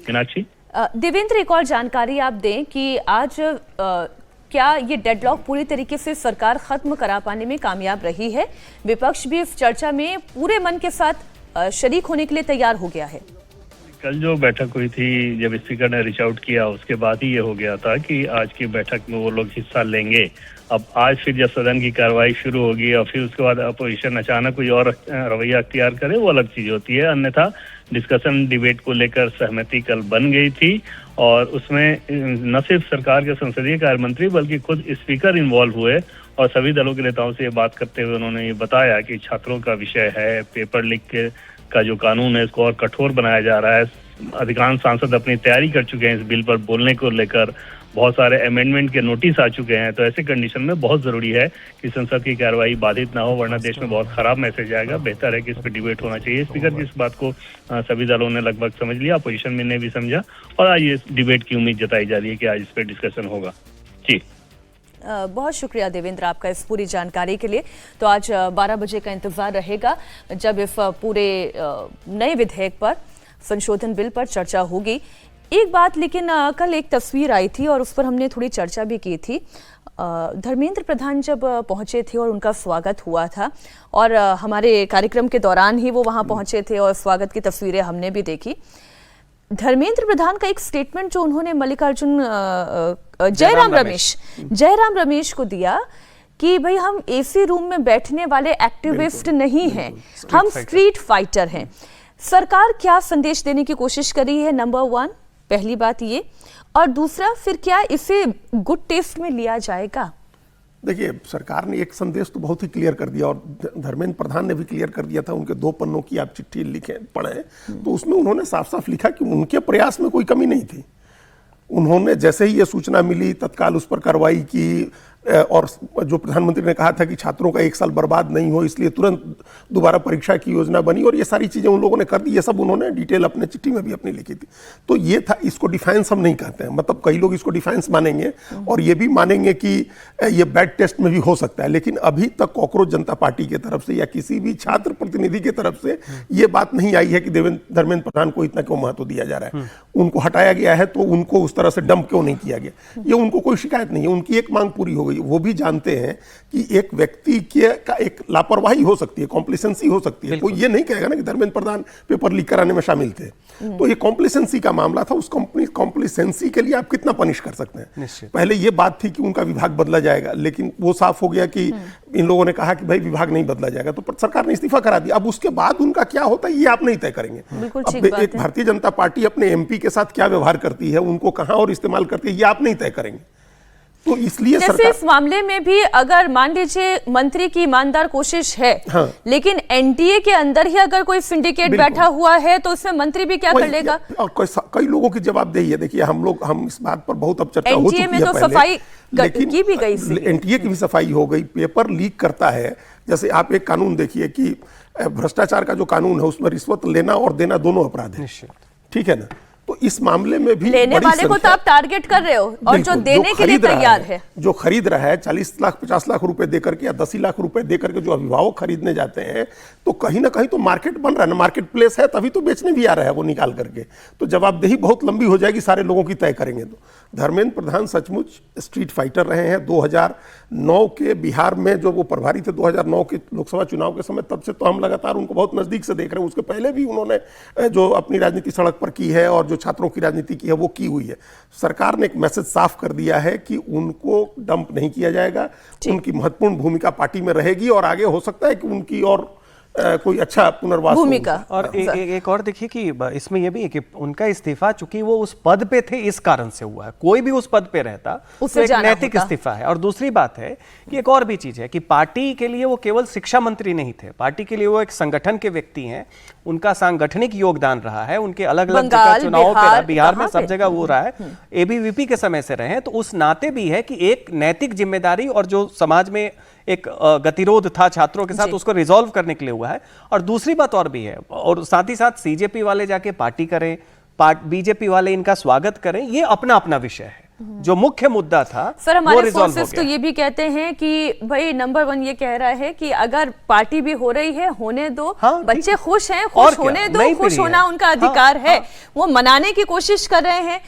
मीनाक्षी। देवेंद्र, एक और जानकारी आप दें कि आज क्या ये डेडलॉक पूरी तरीके से सरकार खत्म करा पाने में कामयाब रही है? विपक्ष भी इस चर्चा में पूरे मन के साथ शरीक होने के लिए तैयार हो गया है। कल जो बैठक हुई थी, जब स्पीकर ने रीच आउट किया, उसके बाद ही ये हो गया था कि आज की बैठक में वो लोग हिस्सा लेंगे। अब आज फिर जब सदन की कार्रवाई शुरू होगी और फिर उसके बाद अपोजिशन अचानक कोई और रवैया अख्तियार करे, वो अलग चीज होती है। अन्यथा डिस्कशन, डिबेट को लेकर सहमति कल बन गई थी और उसमें न सिर्फ सरकार के संसदीय कार्य मंत्री बल्कि खुद स्पीकर इन्वॉल्व हुए और सभी दलों के नेताओं से ये बात करते हुए उन्होंने ये बताया कि छात्रों का विषय है, पेपर लीक का जो कानून है इसको और कठोर बनाया जा रहा है। अधिकांश सांसद अपनी तैयारी कर चुके हैं इस बिल पर बोलने को लेकर, बहुत सारे अमेंडमेंट के नोटिस आ चुके हैं। तो ऐसे कंडीशन में बहुत जरूरी है कि संसद की कार्रवाई बाधित ना हो, वरना देश में बहुत खराब मैसेज आएगा। बेहतर है कि इस पर डिबेट होना चाहिए। स्पीकर की इस बात को सभी दलों ने लगभग समझ लिया, अपोजिशन में ने भी समझा और आज ये डिबेट की उम्मीद जताई जा रही है कि आज इस पर डिस्कशन होगा। जी, बहुत शुक्रिया देवेंद्र आपका इस पूरी जानकारी के लिए। तो आज 12 बजे का इंतजार रहेगा जब इस पूरे नए विधेयक पर, संशोधन बिल पर चर्चा होगी। एक बात लेकिन कल एक तस्वीर आई थी और उस पर हमने थोड़ी चर्चा भी की थी। धर्मेंद्र प्रधान जब पहुंचे थे और उनका स्वागत हुआ था और हमारे कार्यक्रम के दौरान ही वो वहां पहुंचे थे और स्वागत की तस्वीरें हमने भी देखी। धर्मेंद्र प्रधान का एक स्टेटमेंट जो उन्होंने मल्लिकार्जुन जयराम रमेश को दिया कि भाई हम एसी रूम में बैठने वाले एक्टिविस्ट नहीं हैं, हम स्ट्रीट फाइटर हैं। सरकार क्या संदेश देने की कोशिश करी है? नंबर 1 पहली बात ये, और दूसरा फिर क्या इसे गुड टेस्ट में लिया जाएगा? देखिए, सरकार ने एक संदेश तो बहुत ही क्लियर कर दिया और धर्मेंद्र प्रधान ने भी क्लियर कर दिया था। उनके 2 पन्नों की आप चिट्ठी पढ़ें तो उसमें उन्होंने साफ साफ लिखा कि उनके प्रयास में कोई कमी नहीं थी। उन्होंने जैसे ही ये सूचना मिली तत्काल उस पर कार्रवाई की, और जो प्रधानमंत्री ने कहा था कि छात्रों का 1 साल बर्बाद नहीं हो, इसलिए तुरंत दोबारा परीक्षा की योजना बनी, और ये सारी चीजें उन लोगों ने कर दी। ये सब उन्होंने डिटेल अपने चिट्ठी में भी अपनी लिखी थी। तो ये था, इसको डिफेंस हम नहीं कहते हैं, मतलब कई लोग इसको डिफेंस मानेंगे और ये भी मानेंगे कि ये बैड टेस्ट में भी हो सकता है, लेकिन अभी तक कॉकरोच जनता पार्टी की तरफ से या किसी भी छात्र प्रतिनिधि की तरफ से ये बात नहीं आई है कि धर्मेंद्र प्रधान को इतना क्यों महत्व दिया जा रहा है, उनको हटाया गया है तो उनको उस तरह से डंप क्यों नहीं किया गया। ये उनको कोई शिकायत नहीं है, उनकी एक मांग पूरी हो गई। वो भी जानते हैं कि एक व्यक्ति का एक लापरवाही हो सकती है, कॉम्प्लिसेंसी हो सकती है। कोई ये नहीं कहेगा ना कि धर्मेंद्र प्रधान पेपर लीक कराने में शामिल थे। तो ये कॉम्प्लिसेंसी का मामला था, उस कॉम्प्लिसेंसी के लिए आप कितना पनिश कर सकते हैं। पहले ये बात थी कि उनका विभाग बदला जाएगा, लेकिन वो साफ हो गया कि इन लोगों ने कहा कि भाई विभाग नहीं बदला जाएगा, तो सरकार ने इस्तीफा करा दिया। अब उसके बाद उनका क्या होता है ये आप नहीं तय करेंगे। अब एक भारतीय जनता पार्टी अपने एमपी के साथ क्या व्यवहार करती है, उनको कहां और इस्तेमाल करती है, ये आप नहीं तय करेंगे। तो इसलिए जैसे इस मामले में भी अगर मान लीजिए मंत्री की ईमानदार कोशिश है, हाँ। लेकिन एनडीए के अंदर ही अगर कोई सिंडिकेट बैठा हुआ है तो उसमें मंत्री भी क्या कर लेगा? और कई लोगों की जवाबदेही है। देखिए हम इस बात पर बहुत अब चर्चा हो चुकी है। एनडीए में तो सफाई की भी गई, एनडीए की भी सफाई हो गई। पेपर लीक करता है, जैसे आप एक कानून देखिए कि भ्रष्टाचार का जो कानून है उसमें रिश्वत लेना और देना दोनों अपराध है, ठीक है ना। तो इस मामले में भी लेने वाले को तो आप टारगेट कर रहे हो, और जो देने के लिए तैयार है, जो खरीद रहा है 40 लाख 50 लाख रुपए देकर के या 10 लाख रुपए देकर के जो अभिभावक खरीदने जाते हैं, तो कहीं ना कहीं तो मार्केट बन रहा है ना, मार्केट प्लेस है, तभी तो बेचने भी आ रहा है वो निकाल करके। तो जवाबदेही बहुत लंबी हो जाएगी, सारे लोगों की तय करेंगे। तो धर्मेंद्र प्रधान सचमुच स्ट्रीट फाइटर रहे हैं। 2009 के बिहार में जो वो प्रभारी थे 2009 के लोकसभा चुनाव के समय, तब से तो हम लगातार उनको बहुत नजदीक से देख रहे हैं। उसके पहले भी उन्होंने जो अपनी राजनीति सड़क पर की है और जो छात्रों की राजनीति की है वो की हुई है। सरकार ने एक मैसेज साफ कर दिया है कि उनको डंप नहीं किया जाएगा, उनकी महत्वपूर्ण भूमिका पार्टी में रहेगी और आगे हो सकता है कि उनकी और कोई अच्छा पुनर्वास भूमिका। और एक और देखिए कि इसमें यह भी है कि उनका इस्तीफा चूंकि वो उस पद पे थे इस कारण से हुआ है। कोई भी उस पद पे रहता तो एक नैतिक इस्तीफा है। और दूसरी बात है कि एक और भी चीज है कि पार्टी के लिए वो केवल शिक्षा मंत्री नहीं थे, पार्टी के लिए वो एक संगठन के व्यक्ति हैं। उनका सांगठनिक योगदान रहा है, उनके अलग अलग जगह चुनाव पे, बिहार में सब जगह वो रहा है, एबीवीपी के समय से रहे हैं। तो उस नाते भी है कि एक नैतिक जिम्मेदारी और जो समाज में एक गतिरोध था छात्रों के साथ, उसको रिजॉल्व करने के लिए हुआ है। और दूसरी बात और भी है, और साथ ही साथ सीजेपी वाले जाके पार्टी करें, बीजेपी वाले इनका स्वागत करें, ये अपना अपना विषय है। जो मुख्य मुद्दा था सर, हमारे सोर्सेस तो ये भी कहते हैं कि भाई नंबर 1 ये कह रहा है कि अगर पार्टी भी हो रही है होने दो, हाँ, बच्चे खुश हैं, खुश होने दो, खुश होना उनका अधिकार है, वो मनाने की कोशिश कर रहे हैं।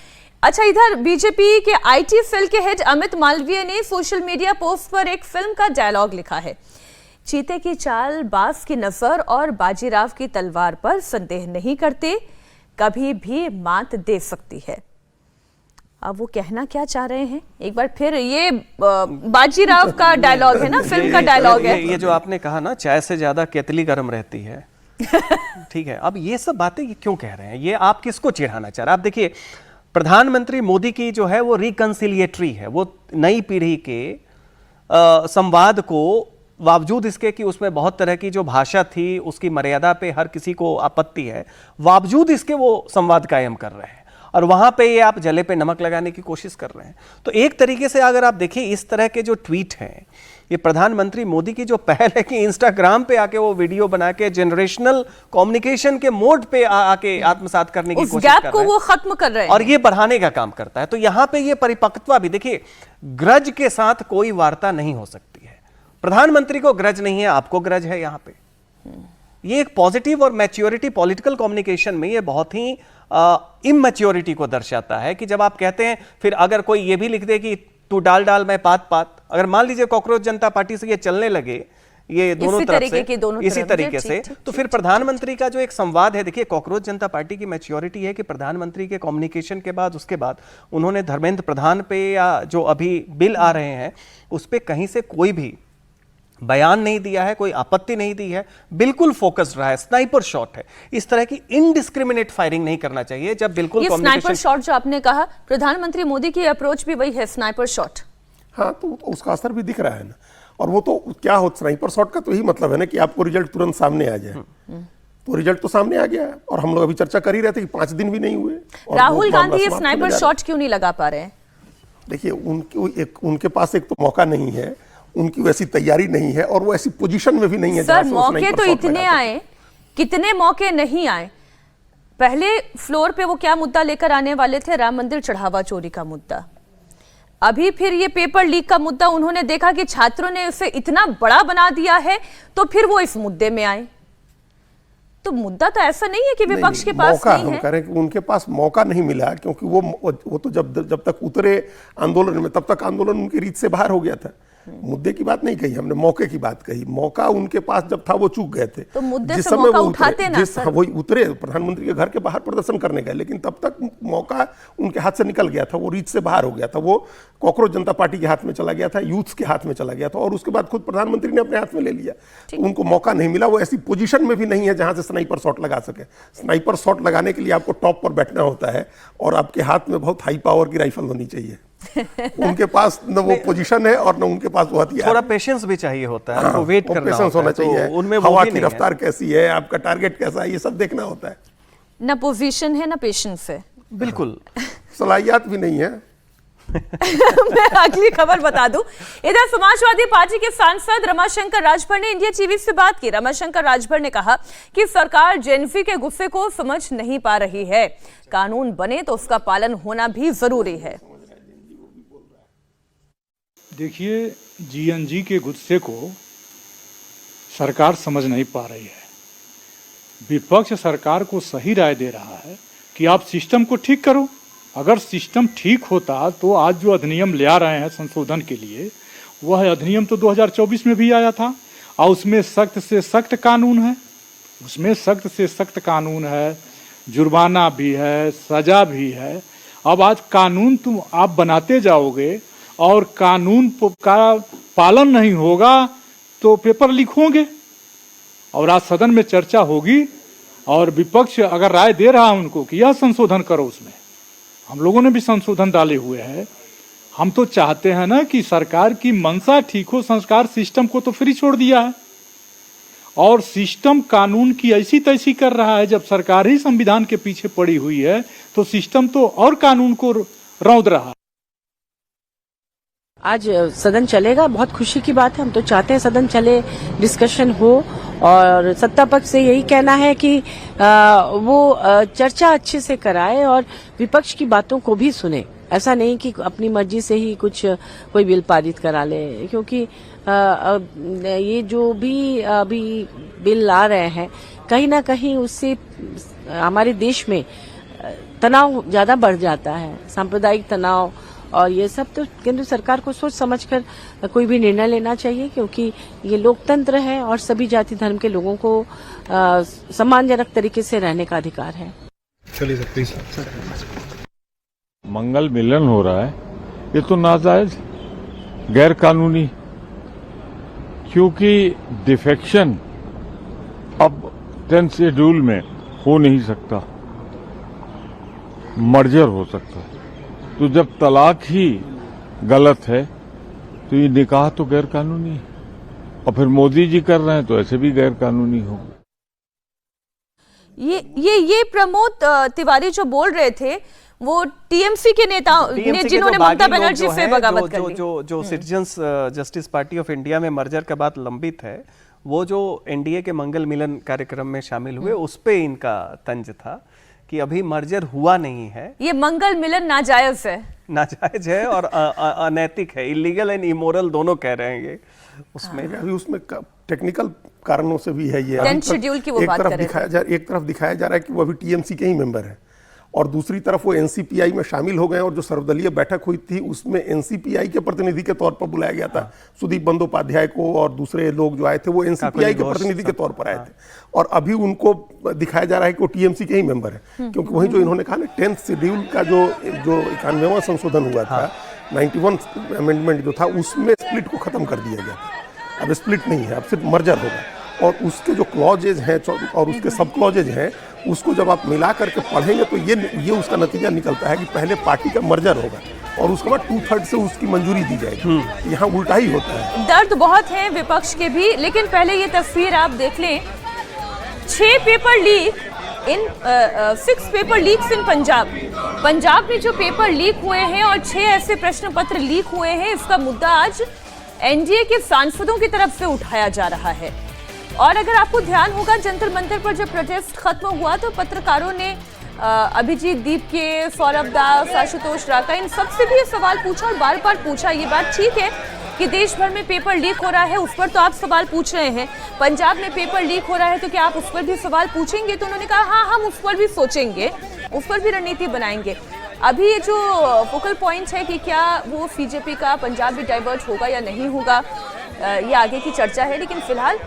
अच्छा, इधर बीजेपी के आईटी सेल के हेड अमित मालवीय ने सोशल मीडिया पोस्ट पर एक फिल्म का डायलॉग लिखा है। चीते की चाल, बाज की नजर और बाजीराव की तलवार पर संदेह नहीं करते, कभी भी मात दे सकती है। अब वो कहना क्या चाह रहे हैं एक बार फिर? ये बाजीराव का डायलॉग है ना, फिल्म का डायलॉग है। ये जो आपने कहा ना, चाय से ज्यादा केतली गर्म रहती है, ठीक है। अब ये सब बातें ये क्यों कह रहे हैं? ये आप किसको चिढ़ाना चाह रहे हैं? आप देखिए, प्रधानमंत्री मोदी की जो है वो रिकंसिलिएटरी है। वो नई पीढ़ी के संवाद को, बावजूद इसके कि उसमें बहुत तरह की जो भाषा थी उसकी मर्यादा पे हर किसी को आपत्ति है, बावजूद इसके वो संवाद कायम कर रहे हैं। और वहां पे ये आप जले पे नमक लगाने की कोशिश कर रहे हैं। तो एक तरीके से अगर आप देखिए, इस तरह के जो ट्वीट हैं, ये प्रधानमंत्री मोदी की जो पहल है कि इंस्टाग्राम पे आके वो वीडियो बना के जनरेशनल कम्युनिकेशन के मोड पे आके आत्मसात करने की कोशिश कर रहे हैं, को वो खत्म कर रहे हैं और ये बढ़ाने का काम करता है। तो यहां पे ये परिपक्वता भी देखिए, ग्रज के साथ कोई वार्ता नहीं हो सकती है। प्रधानमंत्री को ग्रज नहीं है, आपको ग्रज है। यहां पे ये एक पॉजिटिव और मैच्योरिटी पॉलिटिकल कम्युनिकेशन में ये बहुत ही इमैच्योरिटी को दर्शाता है कि जब आप कहते हैं, फिर अगर कोई ये भी लिख दे कि तू डाल डाल मैं पात पात, अगर मान लीजिए कॉकरोच जनता पार्टी से ये चलने लगे, ये दोनों तरफ से इसी तरीके से, तो फिर प्रधानमंत्री का जो एक संवाद है, देखिए कॉकरोच जनता पार्टी की मैच्योरिटी है कि प्रधानमंत्री के कम्युनिकेशन के बाद, उसके बाद उन्होंने धर्मेंद्र प्रधान पे या जो अभी बिल आ रहे हैं उस पे कहीं से कोई भी बयान नहीं दिया है, कोई आपत्ति नहीं दी है, बिल्कुल फोकस्ड रहा है। स्नाइपर शॉट है, इस तरह की इनडिस्क्रिमिनेट फायरिंग नहीं करना चाहिए। जब बिल्कुल ये स्नाइपर शॉट जो आपने कहा, प्रधानमंत्री मोदी की अप्रोच भी वही है, स्नाइपर शॉट। हाँ, तो उसका असर भी दिख रहा है ना। और वो तो क्या हो, स्नाइपर शॉट का तो यही मतलब है ना कि आपको रिजल्ट तुरंत सामने आ जाए। तो रिजल्ट तो सामने आ गया है, और हम लोग अभी चर्चा कर ही रहे थे कि 5 दिन भी नहीं हुए। राहुल गांधी ये स्नाइपर शॉट क्यों नहीं लगा पा रहे हैं? देखिए उनके पास एक तो मौका नहीं है, उनकी वैसी तैयारी नहीं है और वो ऐसी पोजीशन में भी नहीं है। सर मौके तो इतने आए, कितने मौके नहीं आए। पहले फ्लोर पे वो क्या मुद्दा लेकर आने वाले थे, राम मंदिर चढ़ावा चोरी का मुद्दा। अभी फिर ये पेपर लीक का मुद्दा, उन्होंने देखा कि छात्रों ने उसे इतना बड़ा बना दिया है तो फिर वो इस मुद्दे में आए। तो मुद्दा तो ऐसा नहीं है कि विपक्ष के पास मौका नहीं हम है। कह रहे हैं कि उनके पास मौका नहीं मिला, क्योंकि वो तो जब तक उतरे आंदोलन में तब तक आंदोलन उनकी रीत से बाहर हो गया था। मुद्दे की बात नहीं कही हमने, मौके की बात कही। मौका उनके पास जब था वो चूक गए थे। तो मुद्दे जिस से समय मौका वो उठाते ना सर। वही उतरे प्रधानमंत्री के घर के बाहर प्रदर्शन करने गए, लेकिन तब तक मौका उनके हाथ से निकल गया था, वो रीत से बाहर हो गया था। वो कॉकरोच जनता पार्टी के हाथ में चला गया था, यूथ के हाथ में चला गया था और उसके बाद खुद प्रधानमंत्री ने अपने हाथ में ले लिया। उनको मौका नहीं मिला, वो ऐसी पोजीशन में भी नहीं है जहां से स्नाइपर शॉट लगा सके। स्नाइपर शॉट लगाने के लिए आपको टॉप पर बैठना होता है और आपके हाथ में बहुत हाई पावर की राइफल होनी चाहिए। उनके पास न वो पोजीशन है और न उनके पास वो हथियार। थोड़ा पेशेंस भी चाहिए होता है, आपको वेट करना पेशेंस होना चाहिए, उनमें हवा की रफ्तार कैसी है, आपका टारगेट कैसा है, ये सब देखना होता है। ना पोजीशन है ना पेशेंस है, बिल्कुल सलाहियत भी नहीं है। मैं अगली खबर बता दूं। इधर समाजवादी पार्टी के सांसद रमाशंकर राजभर ने इंडिया टीवी से बात की। रमाशंकर राजभर ने कहा कि सरकार जेनजी के गुस्से को समझ नहीं पा रही है। कानून बने तो उसका पालन होना भी जरूरी है। देखिए, जीएनजी के गुस्से को सरकार समझ नहीं पा रही है। विपक्ष सरकार को सही राय दे रहा है कि आप सिस्टम को ठीक करो। अगर सिस्टम ठीक होता तो आज जो अधिनियम ले आ रहे हैं संशोधन के लिए, वह अधिनियम तो 2024 में भी आया था और उसमें सख्त से सख्त कानून है, उसमें सख्त से सख्त कानून है, जुर्माना भी है, सजा भी है। अब आज कानून तुम आप बनाते जाओगे और कानून का पालन नहीं होगा तो पेपर लीक होंगे। और आज सदन में चर्चा होगी और विपक्ष अगर राय दे रहा है उनको कि यह संशोधन करो, उसमें हम लोगों ने भी संशोधन डाले हुए हैं। हम तो चाहते हैं ना कि सरकार की मंशा ठीक हो। संस्कार सिस्टम को तो फ्री छोड़ दिया है और सिस्टम कानून की ऐसी तैसी कर रहा है। जब सरकार ही संविधान के पीछे पड़ी हुई है तो सिस्टम तो और कानून को रौंद रहा है। आज सदन चलेगा, बहुत खुशी की बात है। हम तो चाहते हैं सदन चले, डिस्कशन हो और सत्ता पक्ष से यही कहना है कि वो चर्चा अच्छे से कराए और विपक्ष की बातों को भी सुने। ऐसा नहीं कि अपनी मर्जी से ही कोई बिल पारित करा ले, क्योंकि ये जो भी अभी बिल आ रहे हैं कहीं ना कहीं उससे हमारे देश में तनाव ज्यादा बढ़ जाता है, सांप्रदायिक तनाव। और ये सब तो केंद्र सरकार को सोच समझकर कोई भी निर्णय लेना चाहिए, क्योंकि ये लोकतंत्र है और सभी जाति धर्म के लोगों को सम्मानजनक तरीके से रहने का अधिकार है। चलिए प्लीज। मंगल मिलन हो रहा है, ये तो नाजायज, गैर कानूनी, क्योंकि डिफेक्शन अब 10th शेड्यूल में हो नहीं सकता, मर्जर हो सकता है। तो जब तलाक ही गलत है तो ये निकाह तो गैर कानूनी है, और फिर मोदी जी कर रहे हैं तो ऐसे भी गैर कानूनी होगा। ये प्रमोद तिवारी जो बोल रहे थे वो टीएमसी के नेता ने, जिन्होंने ममता बनर्जी से बगावत कर ली। जो citizens justice party of India में मर्जर का बात लंबित है, वो जो एनडीए के मंगल मिलन कार्यक्रम में शामिल हुए, उस पे इनका तंज था कि अभी मर्जर हुआ नहीं है। ये मंगल मिलन नाजायज है, नाजायज है और अनैतिक है, इलीगल एंड इमोरल दोनों कह रहे हैं ये। उसमें अभी उसमें टेक्निकल कारणों से भी है ये। 10th शेड्यूल की वो बात कर रहे थे। एक तरफ दिखाया जा रहा है कि वो अभी टीएमसी के ही मेंबर है और दूसरी तरफ वो एनसीपीआई में शामिल हो गए और जो सर्वदलीय बैठक हुई थी उसमें एनसीपीआई के प्रतिनिधि के तौर पर बुलाया गया था सुदीप बंदोपाध्याय को, और दूसरे लोग जो आए थे वो एनसीपीआई के प्रतिनिधि के तौर पर आए थे। और अभी उनको दिखाया जा रहा है कि वो टीएमसी के ही मेंबर है, क्योंकि वही जो इन्होंने कहा ना 10th शेड्यूल का जो 91वां संशोधन हुआ था, 91 अमेंडमेंट जो था, उसमें स्प्लिट को खत्म कर दिया गया था। अब स्प्लिट नहीं है, अब सिर्फ मर्जर होगा और उसके जो क्लॉजेज हैं और उसके सब क्लॉजेज हैं, उसको जब आप मिला करके पढ़ेंगे तो ये उसका नतीजा निकलता है कि पहले पार्टी का मर्जर होगा और उसके बाद 2/3 से उसकी मंजूरी दी जाएगी। यहाँ उल्टा ही होता है। दर्द बहुत है विपक्ष के भी, लेकिन पहले ये तस्वीर आप देख लें। 6 paper leak in 6 paper leaks in Punjab में जो पेपर लीक हुए हैं और 6 ऐसे प्रश्न पत्र लीक हुए हैं, इसका मुद्दा आज एनडीए के सांसदों की तरफ से उठाया जा रहा है। और अगर आपको ध्यान होगा, जंतर मंतर पर जब प्रोटेस्ट खत्म हुआ तो पत्रकारों ने अभिजीत दीपके, सौरभ दास, आशुतोष राका, इन सबसे भी ये सवाल पूछा और बार बार पूछा। ये बात ठीक है कि देश भर में पेपर लीक हो रहा है, उस पर तो आप सवाल पूछ रहे हैं। पंजाब में पेपर लीक हो रहा है तो क्या आप उस पर भी सवाल पूछेंगे? तो उन्होंने कहा हाँ, हम उस पर भी सोचेंगे, उस पर भी रणनीति बनाएंगे। अभी ये जो फोकल पॉइंट है कि क्या वो बीजेपी का पंजाब भी डाइवर्ट होगा या नहीं होगा, ये आगे की चर्चा है। लेकिन फिलहाल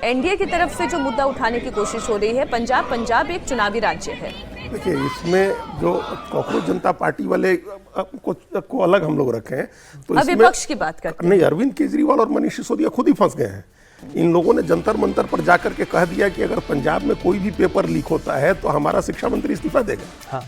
एनडीए की तरफ से जो मुद्दा उठाने की कोशिश हो रही है, पंजाब एक चुनावी राज्य है। देखिए, इसमें जो कॉकरोच जनता पार्टी वाले को अलग हम लोग रखे हैं, तो अब विपक्ष की बात करते हैं। नहीं, अरविंद केजरीवाल और मनीष सिसोदिया खुद ही फंस गए हैं। इन लोगों ने जंतर मंतर पर जाकर के कह दिया कि अगर पंजाब में कोई भी पेपर लीक होता है तो हमारा शिक्षा मंत्री इस्तीफा देगा। हाँ।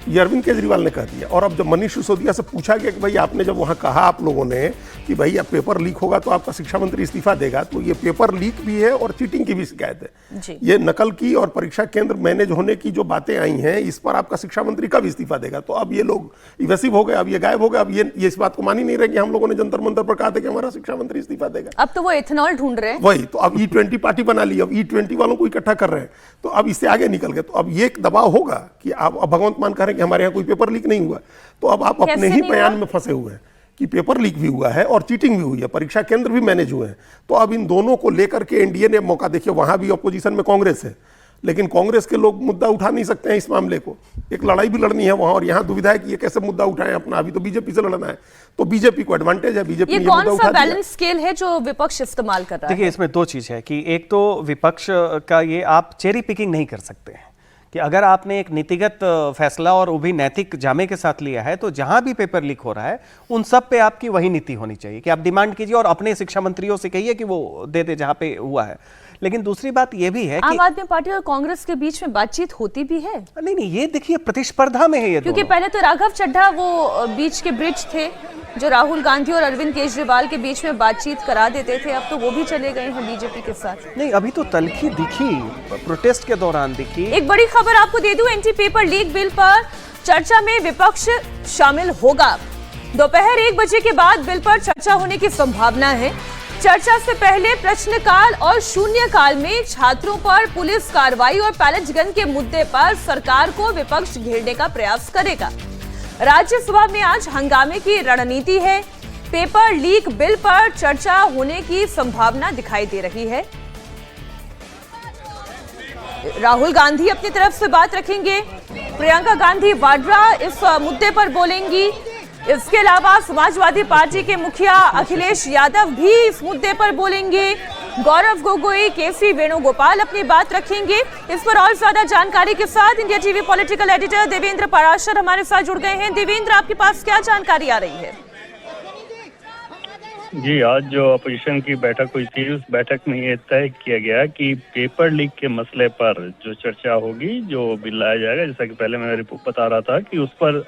ये अरविंद केजरीवाल ने कह दिया। और अब जब मनीष सिसोदिया से पूछा गया कि भाई आपने जब वहां कहा आप लोगों ने कि भाई अब पेपर लीक होगा तो आपका शिक्षा मंत्री इस्तीफा देगा, तो ये पेपर लीक भी है और चीटिंग की भी शिकायत है। ये नकल की और परीक्षा केंद्र मैनेज होने की जो बातें आई हैं, इस पर आपका शिक्षा मंत्री कब इस्तीफा देगा? तो अब ये लोग इवेसिव हो गए, अब ये गायब हो गए। अब ये इस बात को मान ही नहीं रहे कि हम लोगों ने जंतर मंतर पर कहा था कि हमारा शिक्षा मंत्री इस्तीफा देगा। अब तो वो इथेनॉल ढूंढ रहे हैं। वही तो, अब E20 पार्टी बना ली, अब E20 वालों को इकट्ठा कर रहे हैं, तो अब इससे आगे निकल गए। तो अब ये एक दबाव होगा कि आप भगवंत मान कह रहे हैं कि हमारे यहाँ कोई पेपर लीक नहीं हुआ, तो अब आप अपने ही बयान में फंसे हुए हैं कि पेपर लीक भी हुआ है और चीटिंग भी हुई है, परीक्षा केंद्र भी मैनेज हुए हैं। तो अब इन दोनों को लेकर के एनडीए ने मौका, देखिए वहां भी अपोजिशन में कांग्रेस है, लेकिन कांग्रेस के लोग मुद्दा उठा नहीं सकते हैं इस मामले को। एक लड़ाई भी लड़नी है वहां, और यहाँ दुविधा है कि ये कैसे मुद्दा उठाएं अपना। अभी तो बीजेपी से लड़ना है, तो बीजेपी को एडवांटेज है, बीजेपी ये कौन सा बैलेंस स्केल है जो विपक्ष इस्तेमाल कर रहा है? देखिए, इसमें दो चीज है कि एक तो विपक्ष का ये आप चेरी पिकिंग नहीं कर सकते हैं कि अगर आपने एक नीतिगत फैसला और वो भी नैतिक जामे के साथ लिया है, तो जहां भी पेपर लीक हो रहा है उन सब पे आपकी वही नीति होनी चाहिए कि आप डिमांड कीजिए और अपने शिक्षा मंत्रियों से कहिए कि वो दे दे जहां पे हुआ है। लेकिन दूसरी बात ये भी है कि आम आदमी पार्टी और कांग्रेस के बीच में बातचीत होती भी है। नहीं, ये देखिए प्रतिस्पर्धा में है ये, क्योंकि पहले तो राघव चड्ढा वो बीच के ब्रिज थे जो राहुल गांधी और अरविंद केजरीवाल के बीच में बातचीत करा देते थे, अब तो वो भी चले गए हैं बीजेपी के साथ। नहीं, अभी तो तलखी दिखी, प्रोटेस्ट के दौरान दिखी। एक बड़ी खबर आपको दे दूं, एंटी पेपर लीक बिल पर चर्चा में विपक्ष शामिल होगा। दोपहर 1 बजे के बाद बिल पर चर्चा होने की संभावना है। चर्चा से पहले प्रश्नकाल और शून्यकाल में छात्रों पर पुलिस कार्रवाई और पैलेट गन के मुद्दे पर सरकार को विपक्ष घेरने का प्रयास करेगा। राज्यसभा में आज हंगामे की रणनीति है। पेपर लीक बिल पर चर्चा होने की संभावना दिखाई दे रही है। राहुल गांधी अपनी तरफ से बात रखेंगे, प्रियंका गांधी वाड्रा इस मुद्दे पर बोलेंगी। इसके अलावा समाजवादी पार्टी के मुखिया अखिलेश यादव भी इस मुद्दे पर बोलेंगे। गौरव गोगोई, केसी वेणुगोपाल अपनी बात रखेंगे। इस पर और ज्यादा जानकारी के साथ India TV political editor Devendra Parashar हमारे साथ जुड़ गए हैं। देवेंद्र, आपके पास क्या जानकारी आ रही है? जी, आज जो अपोजिशन की बैठक हुई थी, उस बैठक में ये तय किया गया कि पेपर लीक के मसले पर जो चर्चा होगी, जो बिल लाया जाएगा, जैसा कि पहले मैं रिपोर्ट बता रहा था कि उस पर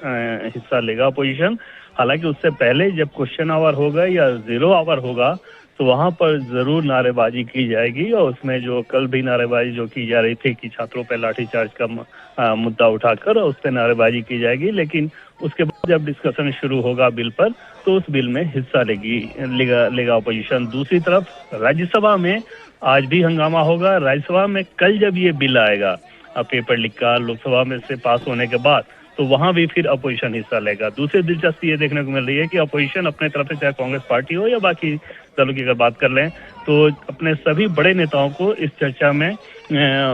हिस्सा लेगा अपोजिशन। हालांकि उससे पहले जब क्वेश्चन आवर होगा या 0 आवर होगा तो वहां पर जरूर नारेबाजी की जाएगी। और उसमें जो कल भी नारेबाजी जो की जा रही थी कि छात्रों पर लाठीचार्ज का मुद्दा उठाकर उस पर नारेबाजी की जाएगी, लेकिन उसके बाद जब डिस्कशन शुरू होगा बिल पर तो उस बिल में हिस्सा लेगा अपोजिशन। दूसरी तरफ राज्यसभा में आज भी हंगामा होगा। राज्यसभा में कल जब ये बिल आएगा पेपर लीक का, लोकसभा में से पास होने के बाद, तो वहां भी फिर अपोजिशन हिस्सा लेगा। दूसरी दिलचस्पी ये देखने को मिल रही है कि अपोजिशन अपने तरफ से, चाहे कांग्रेस पार्टी हो या बाकी दलों की अगर बात कर लें, तो अपने सभी बड़े नेताओं को इस चर्चा में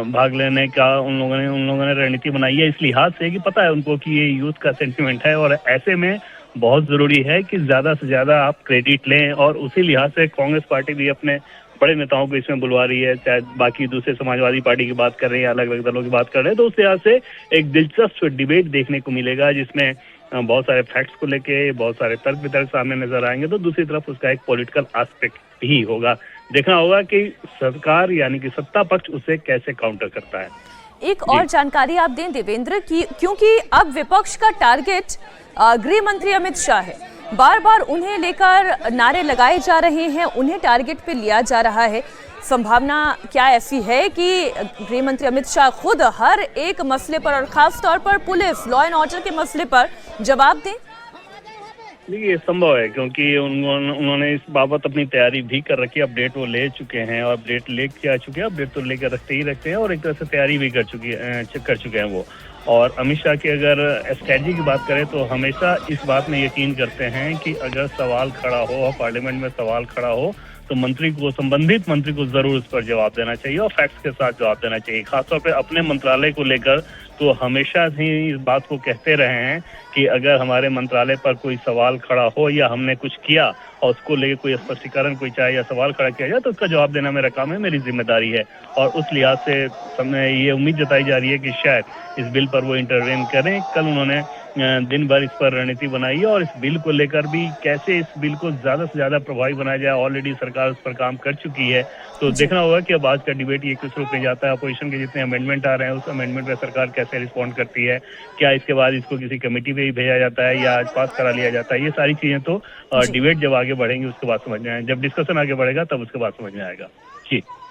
भाग लेने का उन लोगों ने रणनीति बनाई है, इस लिहाज से कि पता है उनको कि ये यूथ का सेंटिमेंट है और ऐसे में बहुत जरूरी है कि ज्यादा से ज्यादा आप क्रेडिट लें। और उसी लिहाज से कांग्रेस पार्टी भी अपने बड़े नेताओं को इसमें बुलवा रही है, चाहे बाकी दूसरे समाजवादी पार्टी की बात कर रहे हैं, अलग अलग दलों की बात कर रहे हैं। तो उस लिहाज से एक दिलचस्प डिबेट देखने को मिलेगा जिसमें बहुत सारे फैक्ट्स को लेके बहुत सारे तर्क वितर्क सामने नजर आएंगे। तो दूसरी तरफ उसका एक पॉलिटिकल एस्पेक्ट भी होगा। देखना होगा कि सरकार यानी कि सत्ता पक्ष उसे कैसे काउंटर करता है। एक और जानकारी आप दें देवेंद्र की, क्योंकि अब विपक्ष का टारगेट गृह मंत्री अमित शाह है। बार बार उन्हें लेकर नारे लगाए जा रहे हैं, उन्हें टारगेट पे लिया जा रहा है। संभावना क्या ऐसी है कि गृह मंत्री अमित शाह खुद हर एक मसले पर और खास तौर पर पुलिस लॉ एंड ऑर्डर के मसले पर जवाब दें? देखिए, ये संभव है क्योंकि उन्होंने इस बाबत अपनी तैयारी भी कर रखी है। अपडेट वो ले चुके हैं और अपडेट लेके आ चुके हैं। अपडेट तो लेकर रखते ही रखते हैं और एक तरह से तैयारी भी कर चुके हैं वो। और अमित शाह की अगर स्ट्रेटजी की बात करें तो हमेशा इस बात में यकीन करते हैं कि अगर सवाल खड़ा हो, पार्लियामेंट में सवाल खड़ा हो, तो संबंधित मंत्री को जरूर इस पर जवाब देना चाहिए और फैक्ट्स के साथ जवाब देना चाहिए। खासतौर पे अपने मंत्रालय को लेकर तो हमेशा ही इस बात को कहते रहे हैं कि अगर हमारे मंत्रालय पर कोई सवाल खड़ा हो या हमने कुछ किया और उसको लेकर कोई स्पष्टीकरण कोई चाहे या सवाल खड़ा किया जाए तो उसका जवाब देना मेरा काम है, मेरी जिम्मेदारी है। और उस लिहाज से ये उम्मीद जताई जा रही है कि शायद इस बिल पर वो इंटरवेन करें। कल उन्होंने दिन भर इस पर रणनीति बनाई है और इस बिल को लेकर भी कैसे इस बिल को ज्यादा से ज्यादा प्रभावी बनाया जाए, ऑलरेडी सरकार उस पर काम कर चुकी है। तो देखना होगा कि अब आज का डिबेट ये किस रूप में जाता है, अपोजिशन के जितने अमेंडमेंट आ रहे हैं उस अमेंडमेंट पर सरकार कैसे रिस्पॉन्ड करती है, क्या इसके बाद इसको किसी कमेटी में ही भेजा जाता है या आज पास करा लिया जाता है। ये सारी चीजें तो डिबेट जब आगे बढ़ेंगे उसके बाद समझ में आएगा, जब डिस्कशन आगे बढ़ेगा तब उसके बाद समझ में आएगा।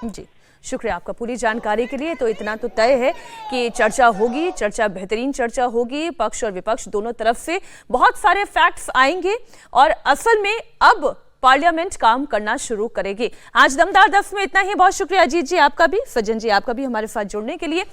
जी शुक्रिया आपका पूरी जानकारी के लिए। तो इतना तो तय है कि चर्चा होगी, चर्चा बेहतरीन चर्चा होगी, पक्ष और विपक्ष दोनों तरफ से बहुत सारे फैक्ट्स आएंगे और असल में अब पार्लियामेंट काम करना शुरू करेगी। आज दमदार 10 में इतना ही। बहुत शुक्रिया अजीत जी आपका भी, सज्जन जी आपका भी हमारे साथ जुड़ने के लिए।